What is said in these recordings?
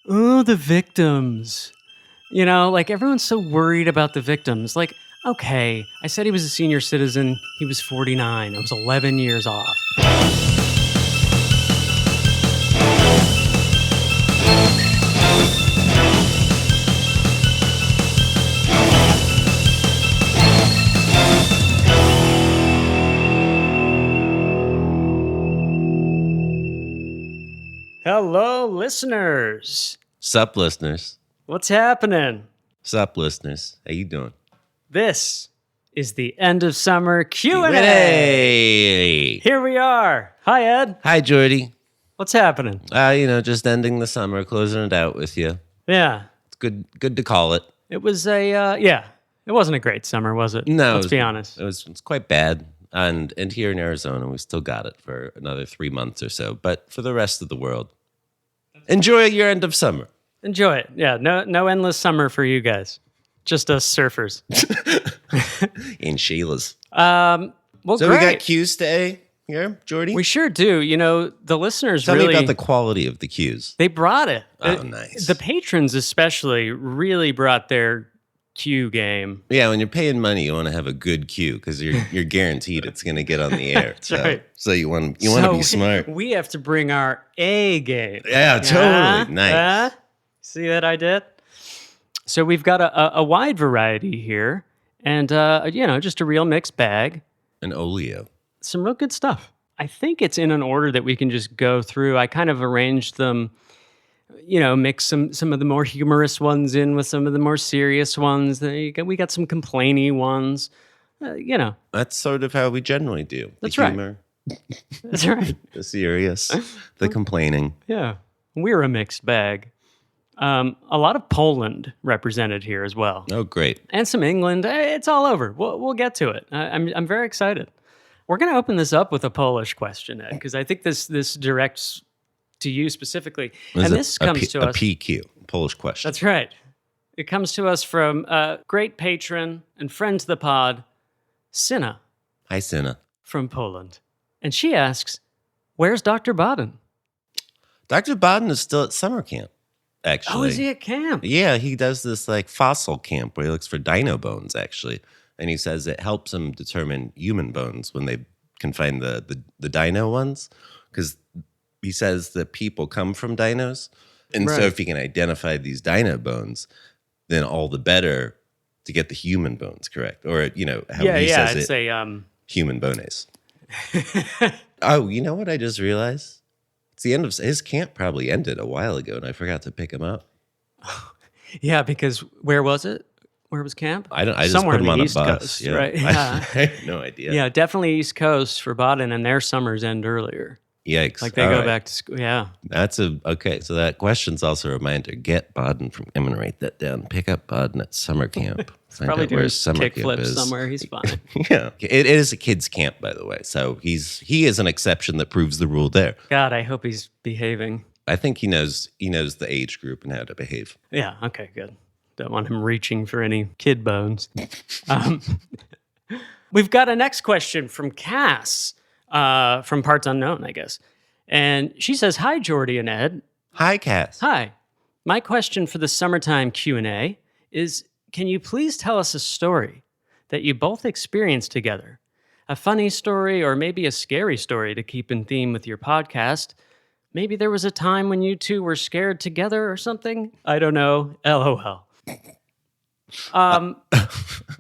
Oh, the victims. You know, like everyone's so worried about the victims. Like, okay, I said he was a senior citizen. He was 49. I was 11 years off. Hello, listeners. Sup, listeners. What's happening? Sup, listeners. How you doing? This is the end of summer Q&A. Hey! Here we are. Hi, Ed. Hi, Jordy. What's happening? Just ending the summer, closing it out with you. Yeah. It's good to call it. It was it wasn't a great summer, was it? No. Let's be honest. It's quite bad. And here in Arizona, we still got it for another 3 months or so. But for the rest of the world, enjoy your end of summer. Enjoy it. Yeah, no endless summer for you guys. Just us surfers. In Sheila's. Well, So great. we got cues today here, Jordy? We sure do. You know, the listeners Tell really... me about the quality of the cues. They brought it. Oh, nice. The patrons especially really brought their cue game. Yeah, when you're paying money, you want to have a good cue because you're guaranteed it's going to get on the air. That's right. So you want to be smart. We have to bring our A game. Yeah, totally. Nice. See what I did? So we've got a wide variety here, and just a real mixed bag. An oleo. Some real good stuff. I think it's in an order that we can just go through. I kind of arranged them. Mix some of the more humorous ones in with some of the more serious ones. We got some complainy ones. That's sort of how we generally do. That's the right. humor, That's right. the serious, the complaining. Yeah, we're a mixed bag. A lot of Poland represented here as well. Oh, great. And some England. It's all over. We'll get to it. I'm very excited. We're going to open this up with a Polish question, Ed, because I think this directs to you specifically. This comes to us. A PQ, Polish question. That's right. It comes to us from a great patron and friend to the pod, Sina. Hi, Sina. From Poland. And she asks, where's Dr. Baden? Dr. Baden is still at summer camp, actually. Oh, is he at camp? Yeah, he does this like fossil camp where he looks for dino bones, actually. And he says it helps him determine human bones when they can find the dino ones. Because he says that people come from dinos. And so if you can identify these dino bones, then all the better to get the human bones correct. Or, how he says it. Say, human bones. Oh, you know what I just realized? It's the end of his camp probably ended a while ago, and I forgot to pick him up. Yeah, because where was it? Where was camp? I just Somewhere put him on the on East a bus. Coast, Yeah. right? I Yeah. have no idea. Yeah, definitely East Coast for Baden, and their summers end earlier. Yikes. Like they go back to school. Yeah. Okay. So that question's also a reminder. Get Baden from, I'm going to write that down. Pick up Baden at summer camp. Find Probably out do where a his summer camp kickflip is. somewhere. He's fine. Yeah. It is a kid's camp, by the way. So he is an exception that proves the rule there. God, I hope he's behaving. I think he knows the age group and how to behave. Yeah. Okay, good. Don't want him reaching for any kid bones. We've got a next question from Cass, from Parts Unknown, I guess. And she says, hi, Jordy and Ed. Hi, Cass. Hi. My question for the summertime Q&A is, can you please tell us a story that you both experienced together? A funny story or maybe a scary story to keep in theme with your podcast. Maybe there was a time when you two were scared together or something. I don't know. LOL.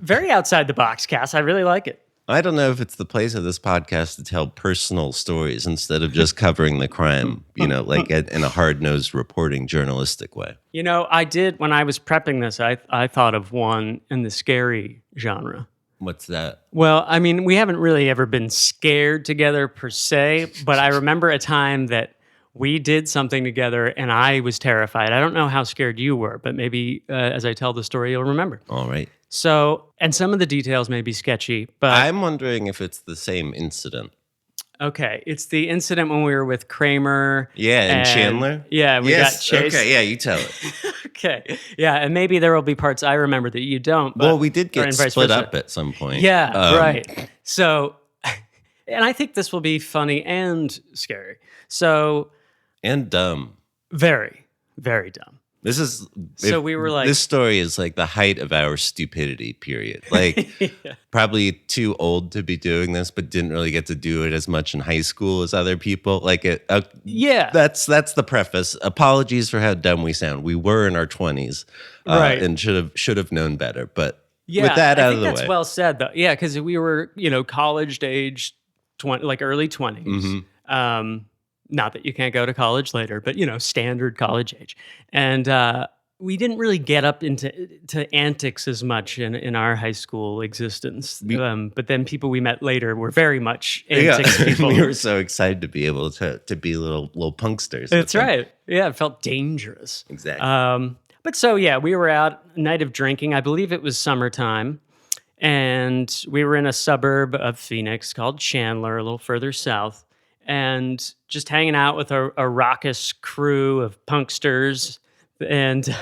Very outside the box, Cass. I really like it. I don't know if it's the place of this podcast to tell personal stories instead of just covering the crime, like in a hard-nosed reporting journalistic way. I did, when I was prepping this, I thought of one in the scary genre. What's that? Well, I mean, we haven't really ever been scared together per se, but I remember a time that we did something together and I was terrified. I don't know how scared you were, but maybe as I tell the story, you'll remember. All right. So, and some of the details may be sketchy, but... I'm wondering if it's the same incident. Okay, it's the incident when we were with Kramer. Yeah, and Chandler? Yeah, we got chased. Okay, yeah, you tell it. Okay, yeah, and maybe there will be parts I remember that you don't. But, well, we did get split up at some point. Yeah, right. So, and I think this will be funny and scary. So... And dumb. Very. very dumb. This is So we were like, this story is like the height of our stupidity period. Like yeah. probably too old to be doing this, but didn't really get to do it as much in high school as other people. Like Yeah. that's the preface. Apologies for how dumb we sound. We were in our 20s, Right. and should have known better. But Yeah, with that out of the that's way, well said, though. Yeah, because we were, college age, 20, like early 20s. Mm-hmm. Not that you can't go to college later, but standard college age. And we didn't really get up into antics as much in our high school existence. But then people we met later were very much antics people. We were so excited to be able to be little punksters. That's right. Yeah, it felt dangerous. Exactly. But so, yeah, we were out, night of drinking. I believe it was summertime. And we were in a suburb of Phoenix called Chandler, a little further south. And just hanging out with a raucous crew of punksters. And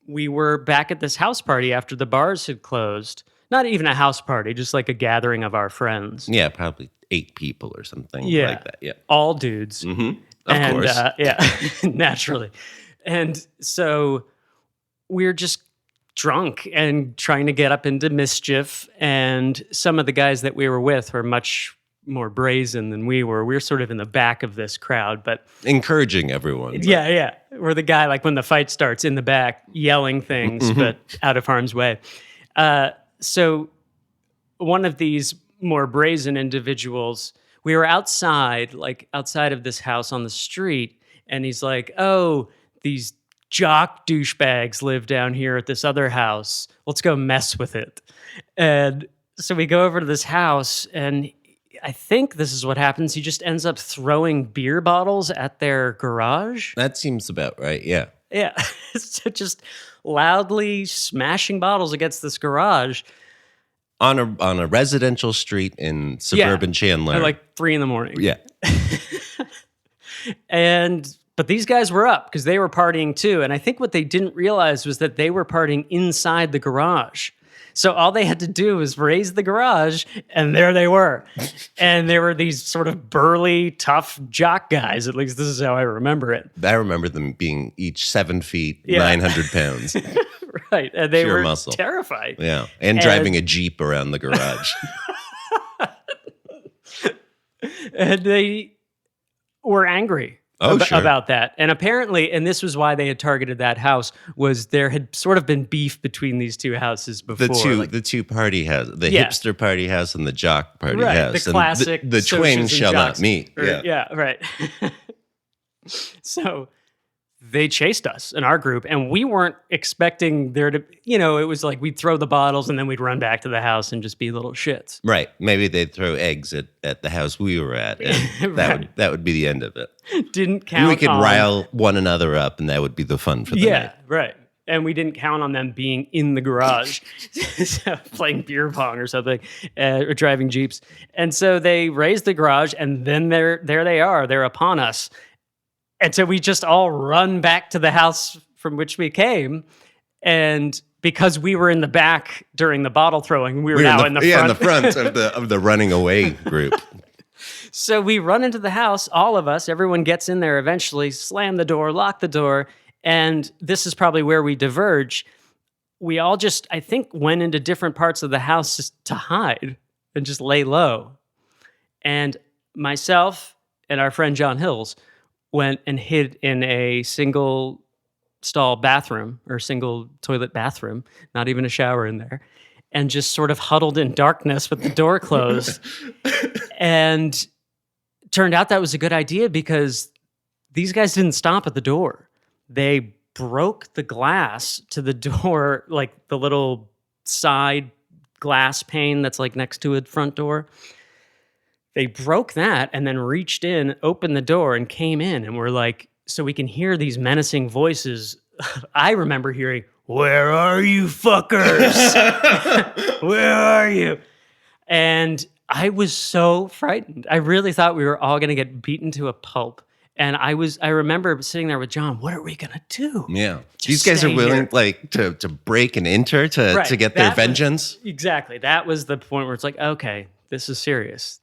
we were back at this house party after the bars had closed. Not even a house party, just like a gathering of our friends. Yeah, probably 8 people or something like that. Yeah. All dudes. Mm-hmm. Of course. Yeah, naturally. And so we're just drunk and trying to get up into mischief. And some of the guys that we were with were much more brazen than we were. We were sort of in the back of this crowd, but encouraging everyone. Yeah. We're the guy, like when the fight starts, in the back yelling things, but out of harm's way. So one of these more brazen individuals, we were outside of this house on the street, and he's like, "Oh, these jock douchebags live down here at this other house. Let's go mess with it." And so we go over to this house, and I think this is what happens. He just ends up throwing beer bottles at their garage. That seems about right, yeah. Yeah. So just loudly smashing bottles against this garage. On a residential street in suburban Chandler. At like 3 a.m. Yeah. But these guys were up because they were partying too. And I think what they didn't realize was that they were partying inside the garage. So all they had to do was raise the garage, and there they were. And they were these sort of burly, tough jock guys. At least this is how I remember it. I remember them being each 7 feet, 900 pounds. Right. And they Pure were muscle. Terrified. Yeah. And driving a Jeep around the garage. And they were angry. About that. And apparently, and this was why they had targeted that house, was there had sort of been beef between these two houses before. The two party house, the hipster party house and the jock party house. The classic. The twain shall not meet. Yeah, right. So they chased us in our group, and we weren't expecting there to, it was like we'd throw the bottles and then we'd run back to the house and just be little shits. Right. Maybe they'd throw eggs at the house we were at, and that would be the end of it. Didn't count on... We could rile one another up, and that would be the fun for the night. Yeah, right. And we didn't count on them being in the garage, playing beer pong or something, or driving Jeeps. And so they raised the garage, and then there they are. They're upon us. And so we just all run back to the house from which we came. And because we were in the back during the bottle throwing, we were now in the front. Yeah, in the front of the running away group. So we run into the house, all of us. Everyone gets in there eventually, slam the door, lock the door. And this is probably where we diverge. We all just, I think, went into different parts of the house just to hide and just lay low. And myself and our friend John Hills went and hid in a single stall bathroom, or single toilet bathroom, not even a shower in there, and just sort of huddled in darkness with the door closed. And turned out that was a good idea because these guys didn't stop at the door. They broke the glass to the door, like the little side glass pane that's like next to a front door. They broke that and then reached in, opened the door, and came in. And we're like, so we can hear these menacing voices. I remember hearing, "Where are you fuckers? Where are you?" And I was so frightened. I really thought we were all going to get beaten to a pulp. And I remember sitting there with John, what are we going to do? Yeah. These guys are willing to break and enter to get their vengeance. Exactly. That was the point where it's like, okay, this is serious.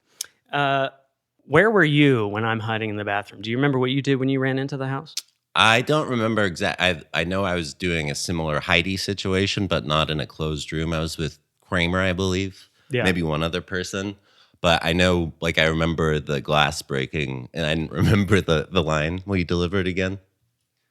Where were you when I'm hiding in the bathroom? Do you remember what you did when you ran into the house? I don't remember I know I was doing a similar Heidi situation, but not in a closed room. I was with Kramer, I believe. Yeah. Maybe one other person. But I know, like, I remember the glass breaking, and I didn't remember the line. Will you deliver it again?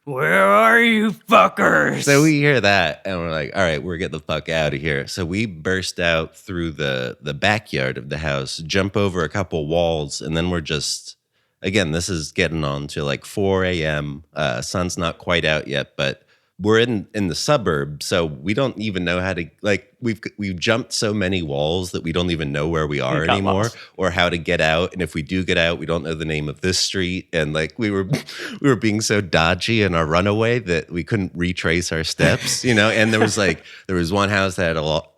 Where are you fuckers? So we hear that, and we're like, all right, we're getting the fuck out of here. So we burst out through the backyard of the house, jump over a couple walls, and then we're just, again, this is getting on to like 4 a.m. Sun's not quite out yet, but we're in the suburb, so we don't even know how to, like, we've jumped so many walls that we don't even know where we are anymore lost. or how to get out. And if we do get out, we don't know the name of this street. And like we were being so dodgy in our runaway that we couldn't retrace our steps, And there was one house that had a lot,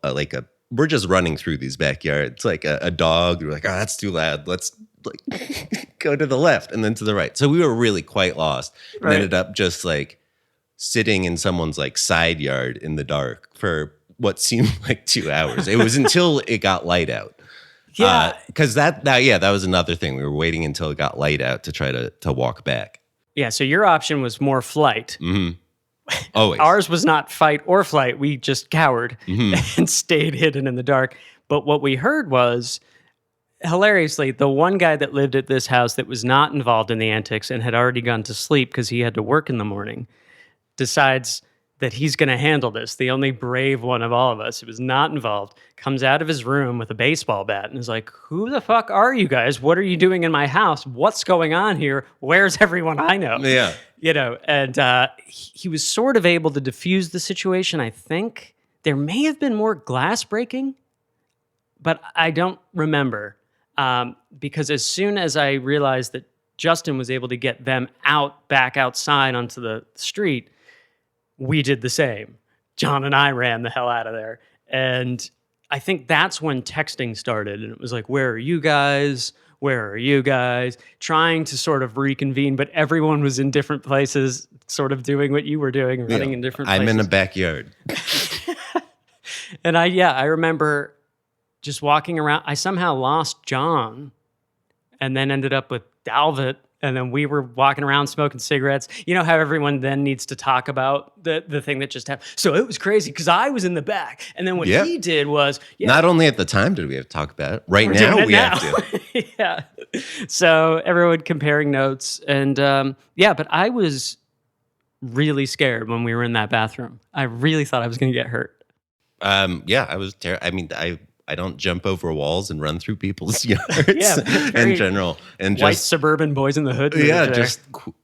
we're just running through these backyards like a dog. We're like, oh, that's too loud. Let's like go to the left and then to the right. So we were really quite lost and Right. ended up just like sitting in someone's like side yard in the dark for what seemed like 2 hours. It was until it got light out. Yeah. Because that was another thing. We were waiting until it got light out to try to walk back. Yeah, so your option was more flight. Mm-hmm. Always. Ours was not fight or flight. We just cowered and stayed hidden in the dark. But what we heard was, hilariously, the one guy that lived at this house that was not involved in the antics and had already gone to sleep because he had to work in the morning, decides that he's going to handle this. The only brave one of all of us who was not involved comes out of his room with a baseball bat and is like, who the fuck are you guys? What are you doing in my house? What's going on here? Where's everyone I know? Yeah. And he was sort of able to diffuse the situation, I think. There may have been more glass breaking, but I don't remember. Because as soon as I realized that Justin was able to get them back outside onto the street, we did the same. John and I ran the hell out of there. And I think that's when texting started. And it was like, where are you guys? Where are you guys? Trying to sort of reconvene, but everyone was in different places, sort of doing what you were doing, running in different places. I'm in a backyard. And I remember just walking around. I somehow lost John and then ended up with Dalvit. And then we were walking around smoking cigarettes. You know how everyone then needs to talk about the thing that just happened? So it was crazy because I was in the back. And then what he did was... Not only at the time did we have to talk about it. Right now we have to. Yeah. So everyone comparing notes. And but I was really scared when we were in that bathroom. I really thought I was going to get hurt. I was terrified. I mean, I don't jump over walls and run through people's yards in general. And white just suburban boys in the hood. just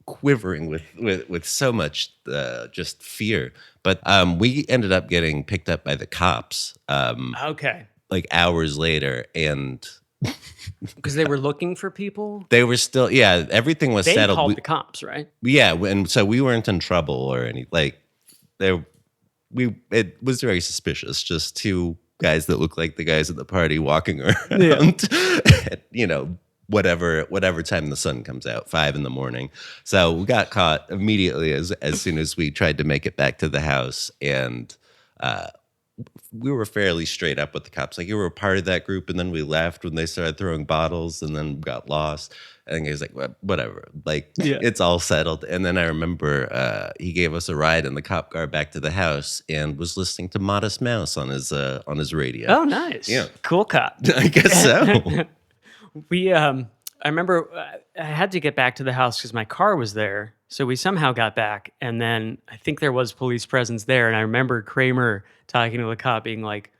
quivering with so much just fear. But we ended up getting picked up by the cops. Okay. Like hours later, and because they were looking for people. they were still everything was They settled. called the cops, right? And so we weren't in trouble or any it was very suspicious. Just two guys that look like the guys at the party walking around at, whatever time the sun comes out, 5 a.m. So we got caught immediately as soon as we tried to make it back to the house. And we were fairly straight up with the cops. Like, you were a part of that group, and then we left when they started throwing bottles, and then got lost. I think he was like, whatever, it's all settled. And then I remember he gave us a ride in the cop car back to the house and was listening to Modest Mouse on his radio. Oh, nice. Yeah. Cool cop. I guess so. I remember I had to get back to the house because my car was there. So we somehow got back. And then I think there was police presence there. And I remember Kramer talking to the cop being like,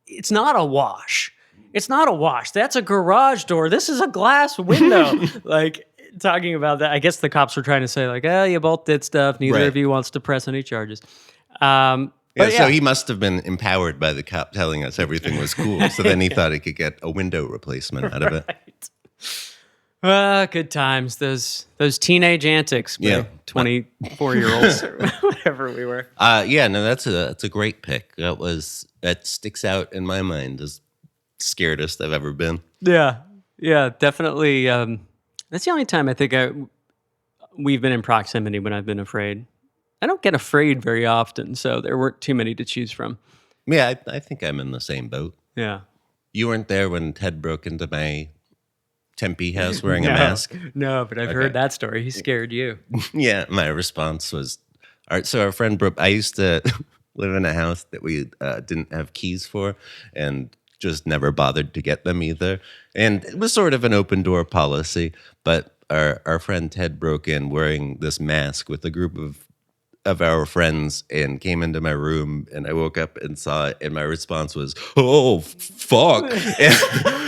it's not a wash. It's not a wash. That's a garage door. This is a glass window. Like, talking about that. I guess the cops were trying to say, like, you both did stuff. Neither of you wants to press any charges. So he must have been empowered by the cop telling us everything was cool. So then he thought he could get a window replacement out of it. Good times. Those teenage antics. 24-year-olds or whatever we were. That's a great pick. That sticks out in my mind as scaredest I've ever been. Yeah, definitely. That's the only time I think we've been in proximity when I've been afraid. I don't get afraid very often, so there weren't too many to choose from. Yeah, I think I'm in the same boat. Yeah. You weren't there when Ted broke into my Tempe house wearing a mask? No, but I've heard that story. He scared you. Yeah, my response was, all right, so our friend Brooke, I used to live in a house that we didn't have keys for and just never bothered to get them either. And it was sort of an open door policy, but our friend Ted broke in wearing this mask with a group of our friends and came into my room, and I woke up and saw it, and my response was, "Oh, fuck,"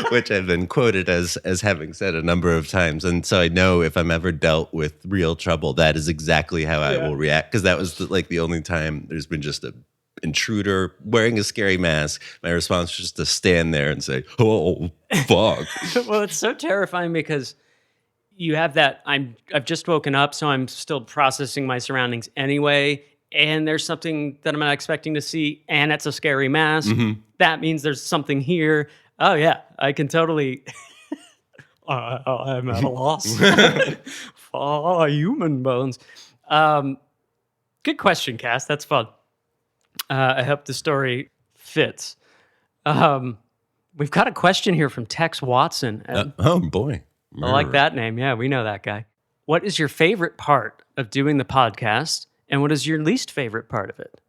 which I've been quoted as having said a number of times. And so I know if I'm ever dealt with real trouble, that is exactly how I will react, because that was the only time there's been just a intruder wearing a scary mask. My response was just to stand there and say, "Oh, fuck." Well, it's so terrifying because you have that I've just woken up, so I'm still processing my surroundings anyway, and there's something that I'm not expecting to see, and it's a scary mask. That means there's something here. Oh yeah, I can totally I'm at a loss. Oh, human bones. Good question, Cass. That's fun. I hope the story fits. We've got a question here from Tex Watson. Oh boy. I like that name. Yeah, we know that guy. What is your favorite part of doing the podcast, and what is your least favorite part of it?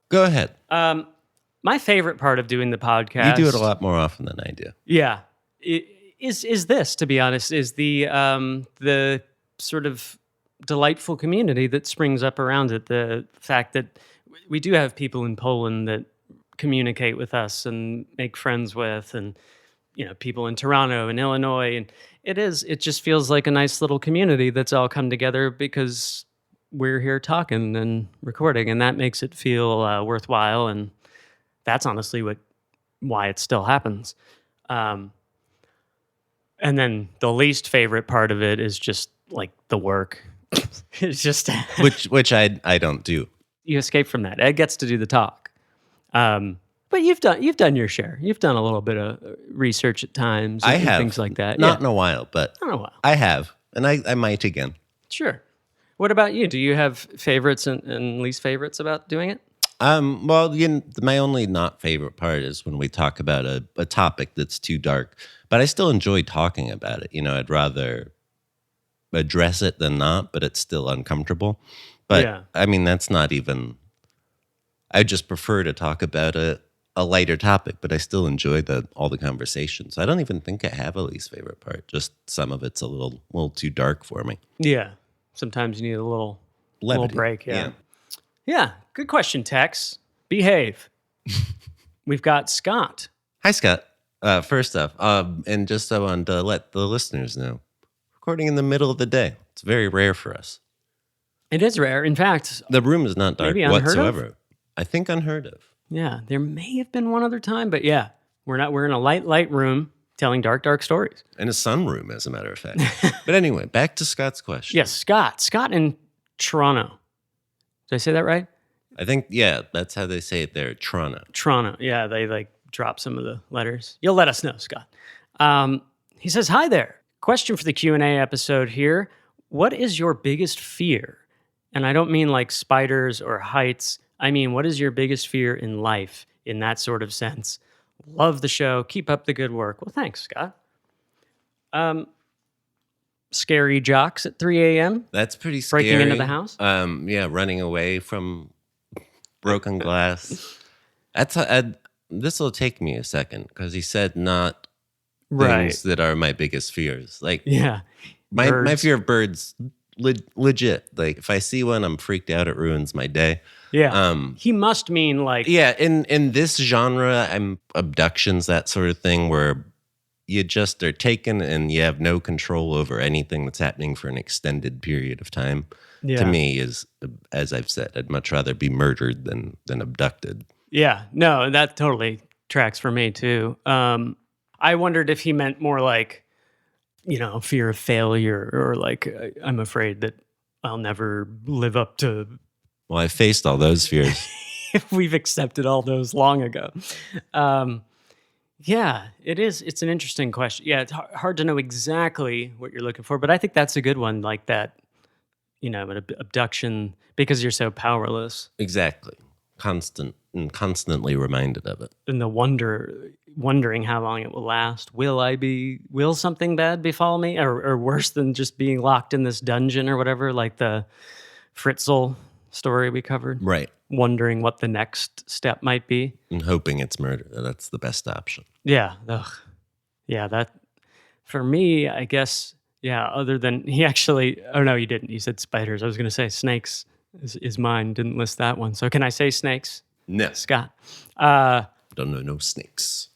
Go ahead. My favorite part of doing the podcast... You do it a lot more often than I do. Yeah. Is this, to be honest, is the sort of delightful community that springs up around it. The fact that we do have people in Poland that communicate with us and make friends with, and people in Toronto and Illinois, and it just feels like a nice little community that's all come together because we're here talking and recording, and that makes it feel worthwhile, and that's honestly why it still happens. And then the least favorite part of it is just like the work. It's just which I don't do. You escape from that. Ed gets to do the talk. But you've done your share. You've done a little bit of research at times. I have things like that. Not in a while, but I have, and I might again. Sure. What about you? Do you have favorites and least favorites about doing it? Well, my only not favorite part is when we talk about a topic that's too dark. But I still enjoy talking about it. I'd rather address it than not, but it's still uncomfortable. But yeah. I mean, that's not even. I just prefer to talk about a lighter topic, but I still enjoy all the conversations. I don't even think I have a least favorite part. Just some of it's a little too dark for me. Yeah. Sometimes you need a little break. Yeah. Yeah. Good question, Tex. Behave. We've got Scott. Hi, Scott. First off, and just I wanted to let the listeners know, recording in the middle of the day. It's very rare for us. It is rare. In fact, the room is not dark whatsoever. Of? I think unheard of. Yeah, there may have been one other time, but yeah, we're in a light room telling dark stories. In a sunroom, as a matter of fact. But anyway, back to Scott's question. Yes, Scott in Toronto. Did I say that right? I think, yeah, that's how they say it there, Toronto. Yeah, they drop some of the letters. You'll let us know, Scott. He says, hi there. Question for the Q&A episode here. What is your biggest fear? And I don't mean like spiders or heights. I mean, what is your biggest fear in life in that sort of sense? Love the show. Keep up the good work. Well, thanks, Scott. Scary jocks at 3 a.m. That's pretty scary. Breaking into the house? Yeah, running away from broken glass. This will take me a second because he said not things that are my biggest fears. Like, yeah, my fear of birds, legit. Like, if I see one, I'm freaked out. It ruins my day. Yeah. He must mean like... Yeah, in this genre, I'm abductions, that sort of thing, where you just are taken and you have no control over anything that's happening for an extended period of time. Yeah. To me, is, as I've said, I'd much rather be murdered than abducted. Yeah, no, that totally tracks for me too. I wondered if he meant more like, fear of failure, or like, I'm afraid that I'll never live up to... Well, I faced all those fears. We've accepted all those long ago. Yeah, it is. It's an interesting question. Yeah, it's hard to know exactly what you're looking for, but I think that's a good one, like that, an abduction, because you're so powerless. Exactly. constantly reminded of it. And the wondering how long it will last. Will something bad befall me? Or worse than just being locked in this dungeon or whatever, like the Fritzl story we covered. Right. Wondering what the next step might be. And hoping it's murder. That's the best option. Yeah. Ugh. Yeah, that, for me, I guess, yeah, other than, he actually, oh no, you didn't. You said spiders. I was going to say snakes is mine. Didn't list that one. So can I say snakes? No. Scott. Don't know no snakes.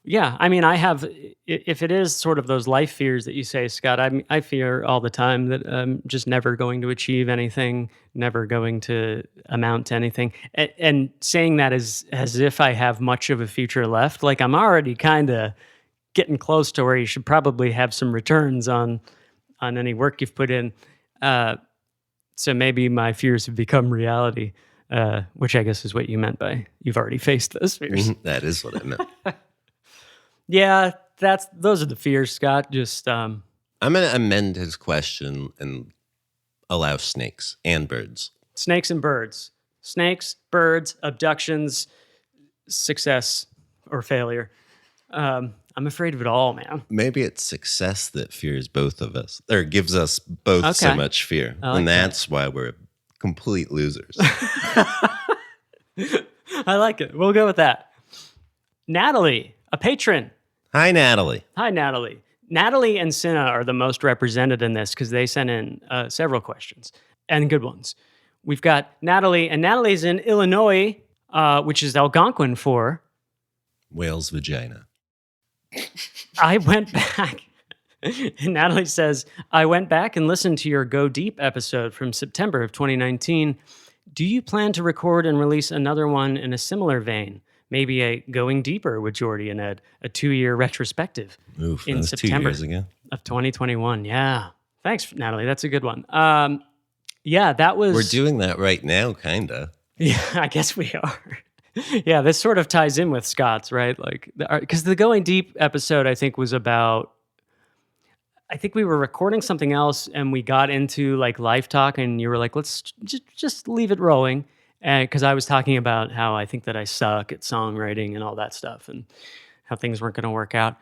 Yeah, I mean, I have, if it is sort of those life fears that you say, Scott, I fear all the time that I'm just never going to achieve anything, never going to amount to anything. And saying that as if I have much of a future left, like I'm already kind of getting close to where you should probably have some returns on any work you've put in. So maybe my fears have become reality, which I guess is what you meant by you've already faced those fears. That is what I meant. Yeah, those are the fears, Scott. Just I'm going to amend his question and allow snakes and birds. Snakes and birds. Snakes, birds, abductions, success or failure. I'm afraid of it all, man. Maybe it's success that fears both of us, or gives us both so much fear. And that's why we're complete losers. I like it. We'll go with that. Natalie, a patron. Hi, Natalie. Hi, Natalie. Natalie and Cinna are the most represented in this because they sent in several questions and good ones. We've got Natalie, and Natalie's in Illinois, which is Algonquin for whale's vagina. I went back. And Natalie says, I went back and listened to your Go Deep episode from September of 2019. Do you plan to record and release another one in a similar vein? Maybe a Going Deeper with Jordy and Ed, a 2-year retrospective. Oof, in that was September 2 years ago. Of 2021. Yeah. Thanks, Natalie. That's a good one. Yeah, that was... We're doing that right now, kind of. Yeah, I guess we are. Yeah, this sort of ties in with Scott's, right? Like, because the Going Deep episode, I think, was about... I think we were recording something else and we got into like life talk and you were like, let's just leave it rolling. Because I was talking about how I think that I suck at songwriting and all that stuff and how things weren't going to work out.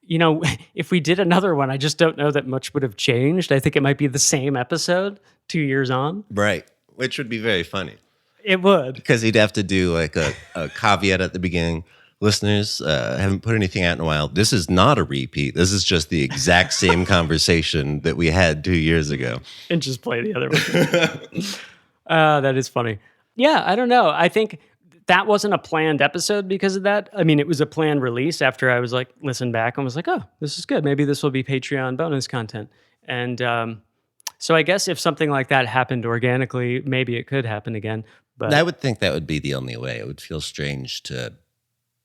If we did another one, I just don't know that much would have changed. I think it might be the same episode 2 years on. Right. Which would be very funny. It would. Because he'd have to do like a caveat at the beginning. Listeners, haven't put anything out in a while. This is not a repeat. This is just the exact same conversation that we had 2 years ago. And just play the other one. That is funny. Yeah, I don't know. I think that wasn't a planned episode because of that. I mean, it was a planned release after I was like, listened back and was like, oh, this is good. Maybe this will be Patreon bonus content. And so I guess if something like that happened organically, maybe it could happen again. But I would think that would be the only way. It would feel strange to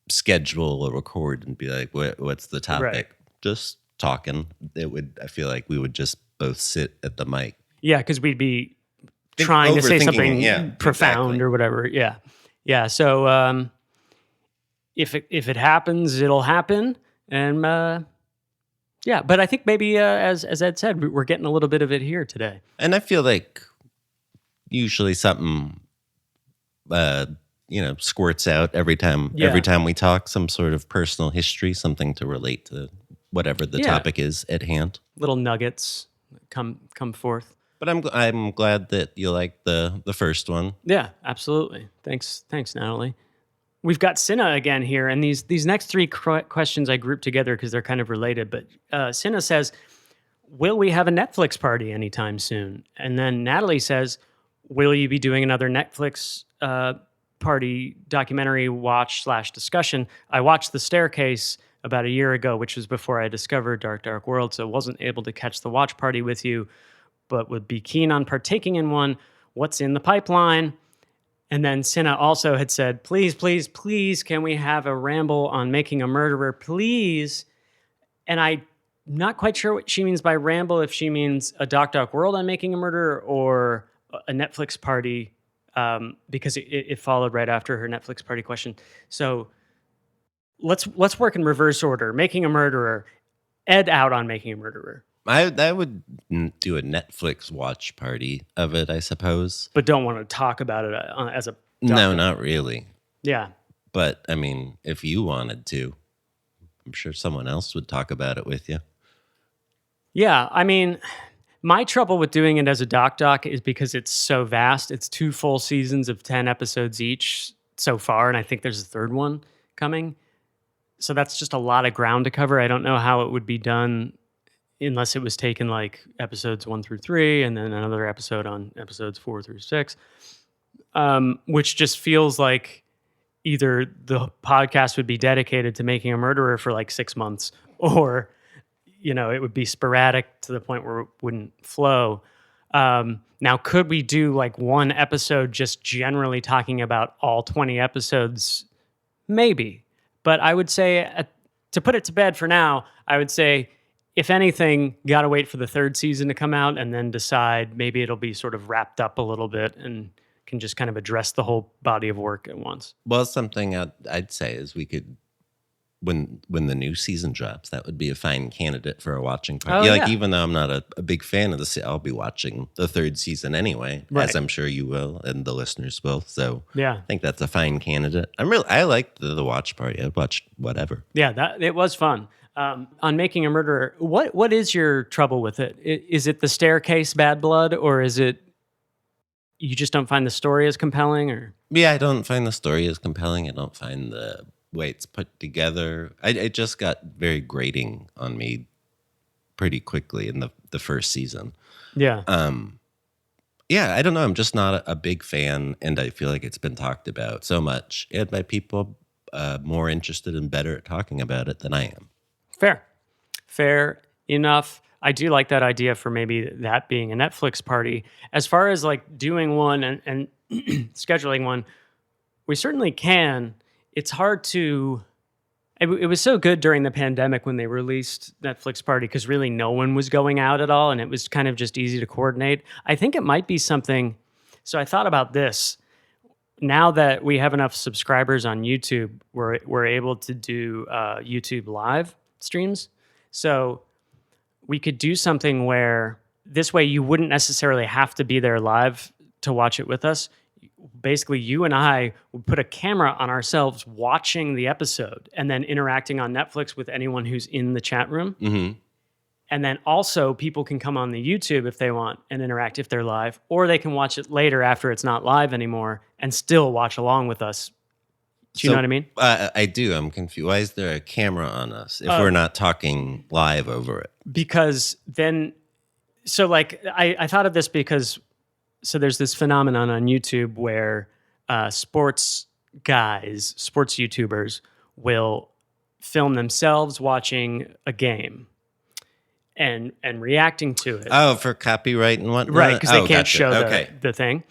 schedule a record and be like, what's the topic? Right. Just talking. I feel like we would just both sit at the mic. Yeah, because we'd be trying to say something profound exactly. or whatever. Yeah. Yeah. So if it happens, it'll happen. And yeah, but I think maybe as Ed said, we're getting a little bit of it here today. And I feel like usually something squirts out every time we talk, some sort of personal history, something to relate to whatever the topic is at hand. Little nuggets come forth. But I'm glad that you liked the first one. Yeah, absolutely. Thanks, Natalie. We've got Cinna again here, and these next three questions I grouped together because they're kind of related. But Cinna says, will we have a Netflix party anytime soon? And then Natalie says, will you be doing another Netflix party documentary watch/discussion? I watched The Staircase about a year ago, which was before I discovered Dark World, so wasn't able to catch the watch party with you, but would be keen on partaking in one. What's in the pipeline? And then Cinna also had said, please, please, please, can we have a ramble on Making a Murderer, please? And I'm not quite sure what she means by ramble, if she means a Dark World on Making a Murderer or a Netflix party, because it followed right after her Netflix party question. So let's work in reverse order. Making a Murderer, Ed out on Making a Murderer. I would do a Netflix watch party of it, I suppose. But don't want to talk about it as a No, document. not really. Yeah. But I mean, if you wanted to, I'm sure someone else would talk about it with you. Yeah. I mean, my trouble with doing it as a doc is because it's so vast. It's 2 full seasons of 10 episodes each so far, and I think there's a third one coming. So that's just a lot of ground to cover. I don't know how it would be done unless it was taken like episodes 1 through 3 and then another episode on episodes 4 through 6, which just feels like either the podcast would be dedicated to making a murderer for like 6 months, or it would be sporadic to the point where it wouldn't flow. Now, could we do like one episode just generally talking about all 20 episodes? Maybe. But I would say, to put it to bed for now, I would say, if anything, got to wait for the 3rd season to come out and then decide. Maybe it'll be sort of wrapped up a little bit and can just kind of address the whole body of work at once. Well, something I'd say is we could, when the new season drops, that would be a fine candidate for a watching party. Oh, Like, yeah. even though I'm not a big fan of I'll be watching the 3rd season anyway, Right. as I'm sure you will and the listeners will. So Yeah. I think that's a fine candidate. I liked the watch party. I'd watch whatever. Yeah, it was fun. On Making a Murderer, what is your trouble with it? Is it the staircase bad blood, or is it you just don't find the story as compelling? Or Yeah, I don't find the story as compelling. I don't find the way it's put together. It just got very grating on me pretty quickly in the first season. yeah, Yeah, I don't know. I'm just not a big fan, and I feel like it's been talked about so much and by people more interested and better at talking about it than I am. fair enough. I do like that idea for maybe that being a Netflix party. As far as like doing one and scheduling one, we certainly can. It's hard to. It was so good during the pandemic when they released Netflix Party because really no one was going out at all, and it was kind of just easy to coordinate. I think it might be something. So I thought about this. Now that we have enough subscribers on YouTube, we're able to do YouTube live streams. So we could do something where this way you wouldn't necessarily have to be there live to watch it with us. Basically, you and I would put a camera on ourselves watching the episode and then interacting on Netflix with anyone who's in the chat room. Mm-hmm. And then also people can come on the YouTube if they want and interact if they're live, or they can watch it later after it's not live anymore and still watch along with us. Do you know what I mean? I do. I'm confused. Why is there a camera on us if we're not talking live over it? Because then, so like I thought of this because, so there's this phenomenon on YouTube where sports YouTubers will film themselves watching a game and reacting to it. Oh, for copyright and whatnot? Right, because they can't gotcha. show Okay. the thing.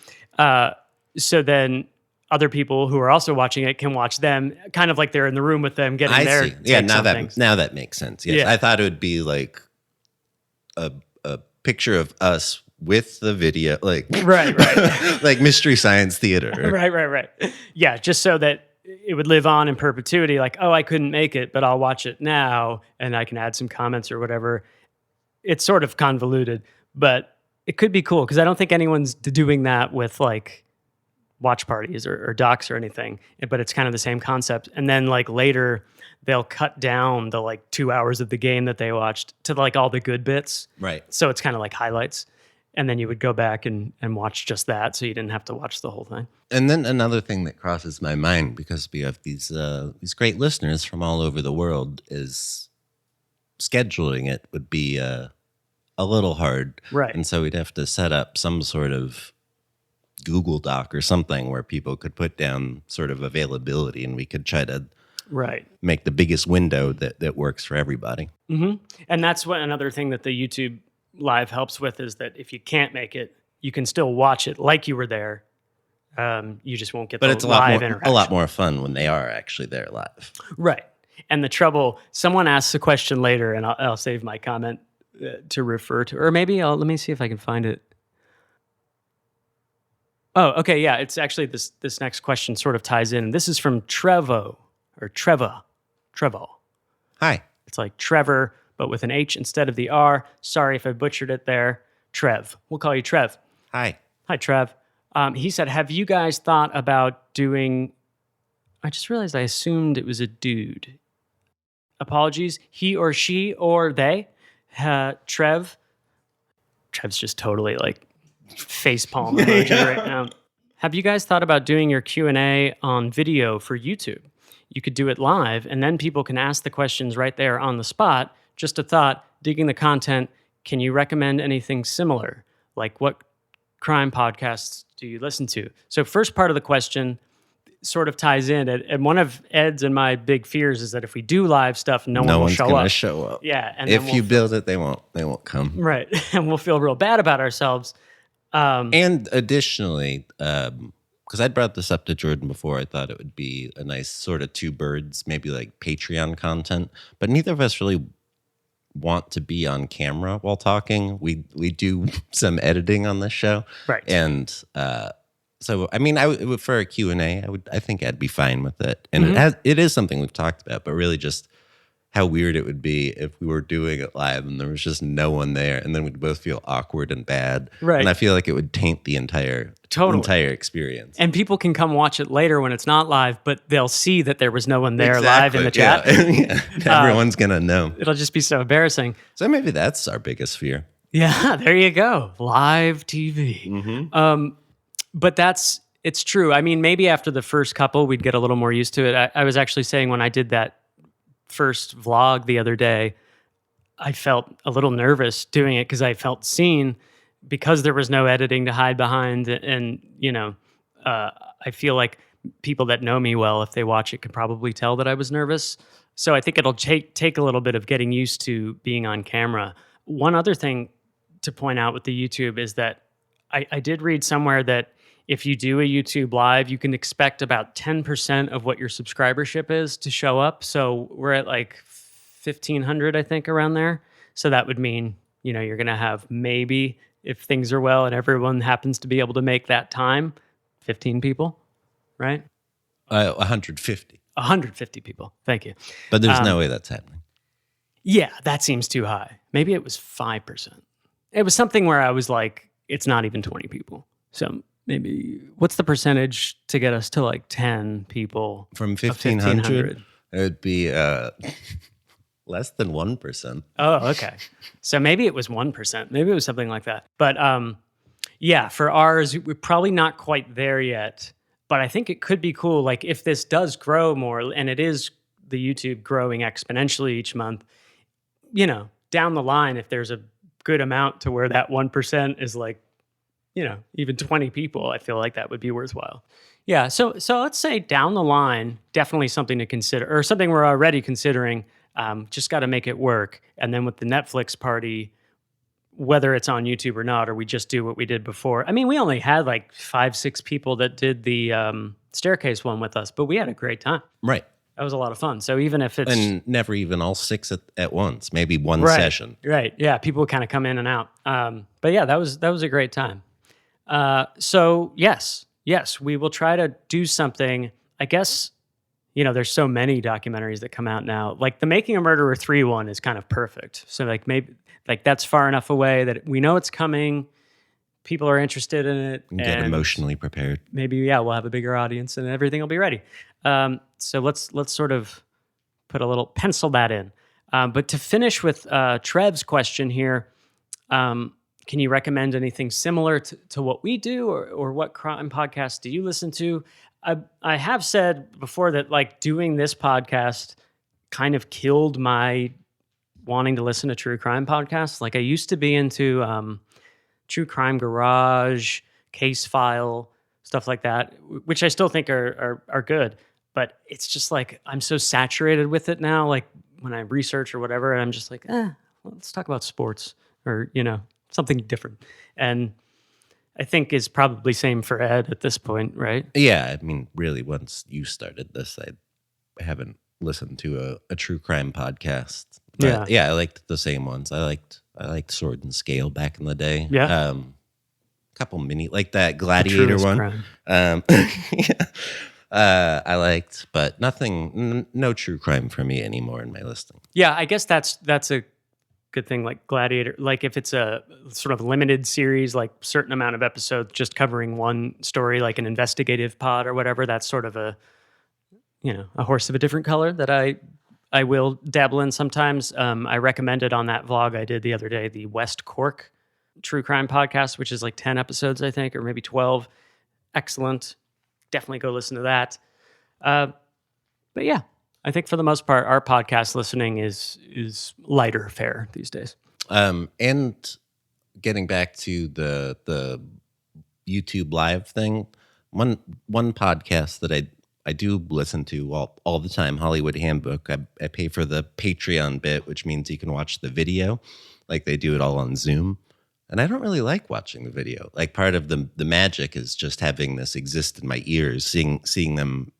So then other people who are also watching it can watch them, kind of like they're in the room with them, getting I their see. Yeah, takes on things. now that makes sense. Yes. Yeah. I thought it would be like a picture of us with the video, like Right. like Mystery Science Theater. Right. Yeah, just so that it would live on in perpetuity. Like, oh, I couldn't make it, but I'll watch it now, and I can add some comments or whatever. It's sort of convoluted, but it could be cool because I don't think anyone's doing that with like watch parties or docs or anything. But it's kind of the same concept. And then like later, they'll cut down the like 2 hours of the game that they watched to like all the good bits. Right. So it's kind of like highlights. And then you would go back and watch just that, so you didn't have to watch the whole thing. And then another thing that crosses my mind, because we have these great listeners from all over the world, is scheduling it would be a little hard. Right. And so we'd have to set up some sort of Google Doc or something where people could put down sort of availability, and we could try to Right. make the biggest window that works for everybody. Mm-hmm. And that's what another thing that the YouTube Live helps with is that if you can't make it, you can still watch it like you were there. You just won't get But the it's live a interaction. lot more fun when they are actually there live. Right. And the trouble, someone asks a question later, and I'll save my comment to refer to, or maybe let me see if I can find it. Oh, okay, yeah. It's actually this next question sort of ties in. This is from Trevo. Hi. It's like Trevor, but with an H instead of the R. Sorry if I butchered it there. Trev. We'll call you Trev. Hi. Hi, Trev. He said, have you guys thought about doing... I just realized I assumed it was a dude. Apologies. He or she or they. Trev. Trev's just totally like facepalm emoji right now. Have you guys thought about doing your Q&A on video for YouTube? You could do it live, and then people can ask the questions right there on the spot. Just a thought, digging the content. Can you recommend anything similar? Like what crime podcasts do you listen to? So first part of the question sort of ties in. And one of Ed's and my big fears is that if we do live stuff, no one will one's show gonna up. show up. Yeah. And if you build it, they won't come. Right. And we'll feel real bad about ourselves. And additionally, because I'd brought this up to Jordan before, I thought it would be a nice sort of two birds, maybe like Patreon content. But neither of us really want to be on camera while talking. We do some editing on this show, Right. And so I mean, for a Q&A, I think I'd be fine with it. And it is something we've talked about, but really just how weird it would be if we were doing it live and there was just no one there, and then we'd both feel awkward and bad. Right. And I feel like it would taint the entire experience. And people can come watch it later when it's not live, but they'll see that there was no one there live in the chat. Yeah. Everyone's going to know. It'll just be so embarrassing. So maybe that's our biggest fear. Yeah, there you go. Live TV. But it's true. I mean, maybe after the first couple, we'd get a little more used to it. I was actually saying when I did that first vlog the other day, I felt a little nervous doing it because I felt seen because there was no editing to hide behind. And, I feel like people that know me well, if they watch it, could probably tell that I was nervous. So I think it'll take a little bit of getting used to being on camera. One other thing to point out with the YouTube is that I did read somewhere that if you do a YouTube live, you can expect about 10% of what your subscribership is to show up. So we're at like 1,500, I think, around there. So that would mean, you're going to have maybe, if things are well and everyone happens to be able to make that time, 15 people, right? 150. 150 people. Thank you. But there's no way that's happening. Yeah, that seems too high. Maybe it was 5%. It was something where I was like, it's not even 20 people. So maybe, what's the percentage to get us to like 10 people? From 1,500, it would be less than 1%. Oh, okay. So maybe it was 1%. Maybe it was something like that. But yeah, for ours, we're probably not quite there yet. But I think it could be cool. Like if this does grow more, and it is the YouTube growing exponentially each month, down the line, if there's a good amount to where that 1% is like, even 20 people, I feel like that would be worthwhile. Yeah, so let's say down the line, definitely something to consider, or something we're already considering, just got to make it work. And then with the Netflix party, whether it's on YouTube or not, or we just do what we did before. I mean, we only had like 5-6 people that did the staircase one with us, but we had a great time. Right. That was a lot of fun. So even if it's... And never even all 6 at once, maybe one session. Right, yeah, people kind of come in and out. But yeah, that was a great time. So yes, we will try to do something. I guess, there's so many documentaries that come out now. Like the Making a Murderer 3 one is kind of perfect. So like maybe like that's far enough away that we know it's coming. People are interested in it. And get emotionally prepared. Maybe, we'll have a bigger audience and everything will be ready. So let's sort of put a little pencil that in. But to finish with Trev's question here, can you recommend anything similar to what we do, or what crime podcasts do you listen to? I have said before that like doing this podcast kind of killed my wanting to listen to true crime podcasts. Like I used to be into True Crime Garage, Case File, stuff like that, which I still think are good. But it's just like I'm so saturated with it now. Like when I research or whatever, and I'm just like, let's talk about sports or something different. And I think is probably same for Ed at this point, right? Yeah, I mean, really, once you started this, I haven't listened to a true crime podcast. But yeah, I liked the same ones. I liked Sword and Scale back in the day. Yeah. Couple mini, like that Gladiator one. I liked, but nothing, no true crime for me anymore in my listing. Yeah, I guess that's a good thing, like Gladiator. Like if it's a sort of limited series, like certain amount of episodes just covering one story, like an investigative pod or whatever, that's sort of a horse of a different color that I will dabble in sometimes. I recommended on that vlog I did the other day the West Cork true crime podcast, which is like 10 episodes, I think, or maybe 12. Excellent. Definitely go listen to that. But yeah, I think for the most part, our podcast listening is lighter fare these days. And getting back to the YouTube live thing, one podcast that I do listen to all the time, Hollywood Handbook. I pay for the Patreon bit, which means you can watch the video, like they do it all on Zoom. And I don't really like watching the video. Like part of the magic is just having this exist in my ears, seeing them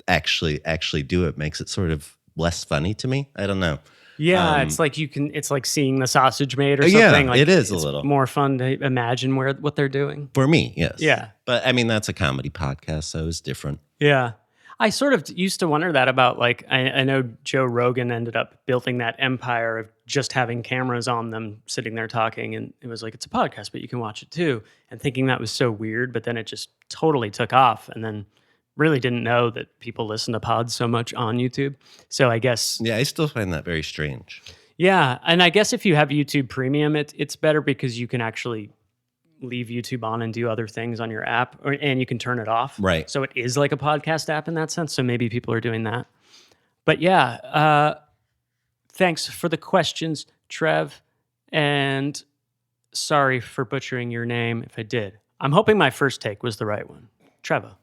actually do it makes it sort of less funny to me. I don't know. Yeah, it's like seeing the sausage made or something. Yeah, like, it is a it's little more fun to imagine what they're doing. For me, yes. Yeah. But I mean, that's a comedy podcast, so it's different. Yeah. I sort of used to wonder that about, like, I know Joe Rogan ended up building that empire of just having cameras on them sitting there talking. And it was like, it's a podcast, but you can watch it too. And thinking that was so weird, but then it just totally took off. And then really didn't know that people listen to pods so much on YouTube. So I guess... Yeah, I still find that very strange. Yeah. And I guess if you have YouTube Premium, it's better because you can actually leave YouTube on and do other things on your app, and you can turn it off. Right. So it is like a podcast app in that sense. So maybe people are doing that. But yeah, thanks for the questions, Trev. And sorry for butchering your name if I did. I'm hoping my first take was the right one. Trevor.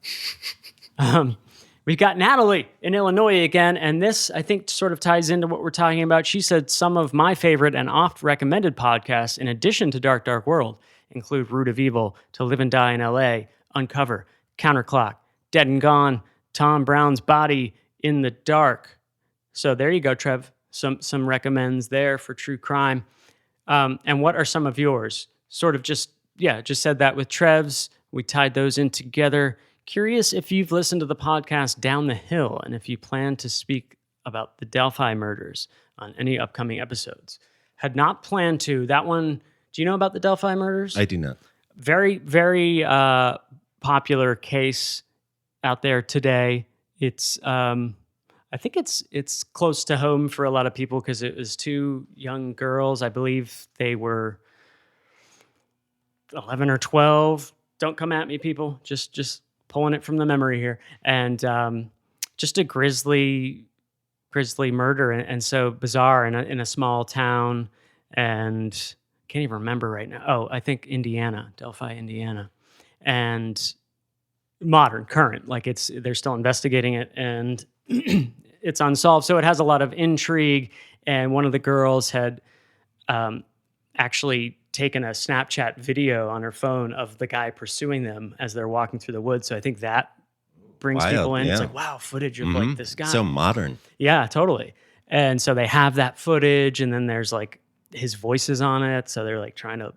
We've got Natalie in Illinois again, and this, I think, sort of ties into what we're talking about. She said some of my favorite and oft-recommended podcasts, in addition to Dark, Dark World, include Root of Evil, To Live and Die in L.A., Uncover, Counterclock, Dead and Gone, Tom Brown's Body in the Dark. So there you go, Trev. Some recommends there for true crime. And what are some of yours? Sort of just said that with Trev's. We tied those in together. Curious if you've listened to the podcast Down the Hill and if you plan to speak about the Delphi murders on any upcoming episodes. Had not planned to. That one, do you know about the Delphi murders? I do not. Very, very popular case out there today. It's, I think it's close to home for a lot of people because it was two young girls. I believe they were 11 or 12. Don't come at me, people. Just pulling it from the memory here. And just a grisly murder, and so bizarre in a small town, and can't even remember right now. Oh, I think Delphi, Indiana, and current. Like they're still investigating it, and it's unsolved. So it has a lot of intrigue. And one of the girls had actually taken a Snapchat video on her phone of the guy pursuing them as they're walking through the woods. So I think that brings people in. Yeah. It's like, wow, footage of like this guy. So modern. Yeah, totally. And so they have that footage, and then there's like his voice is on it. So they're like trying to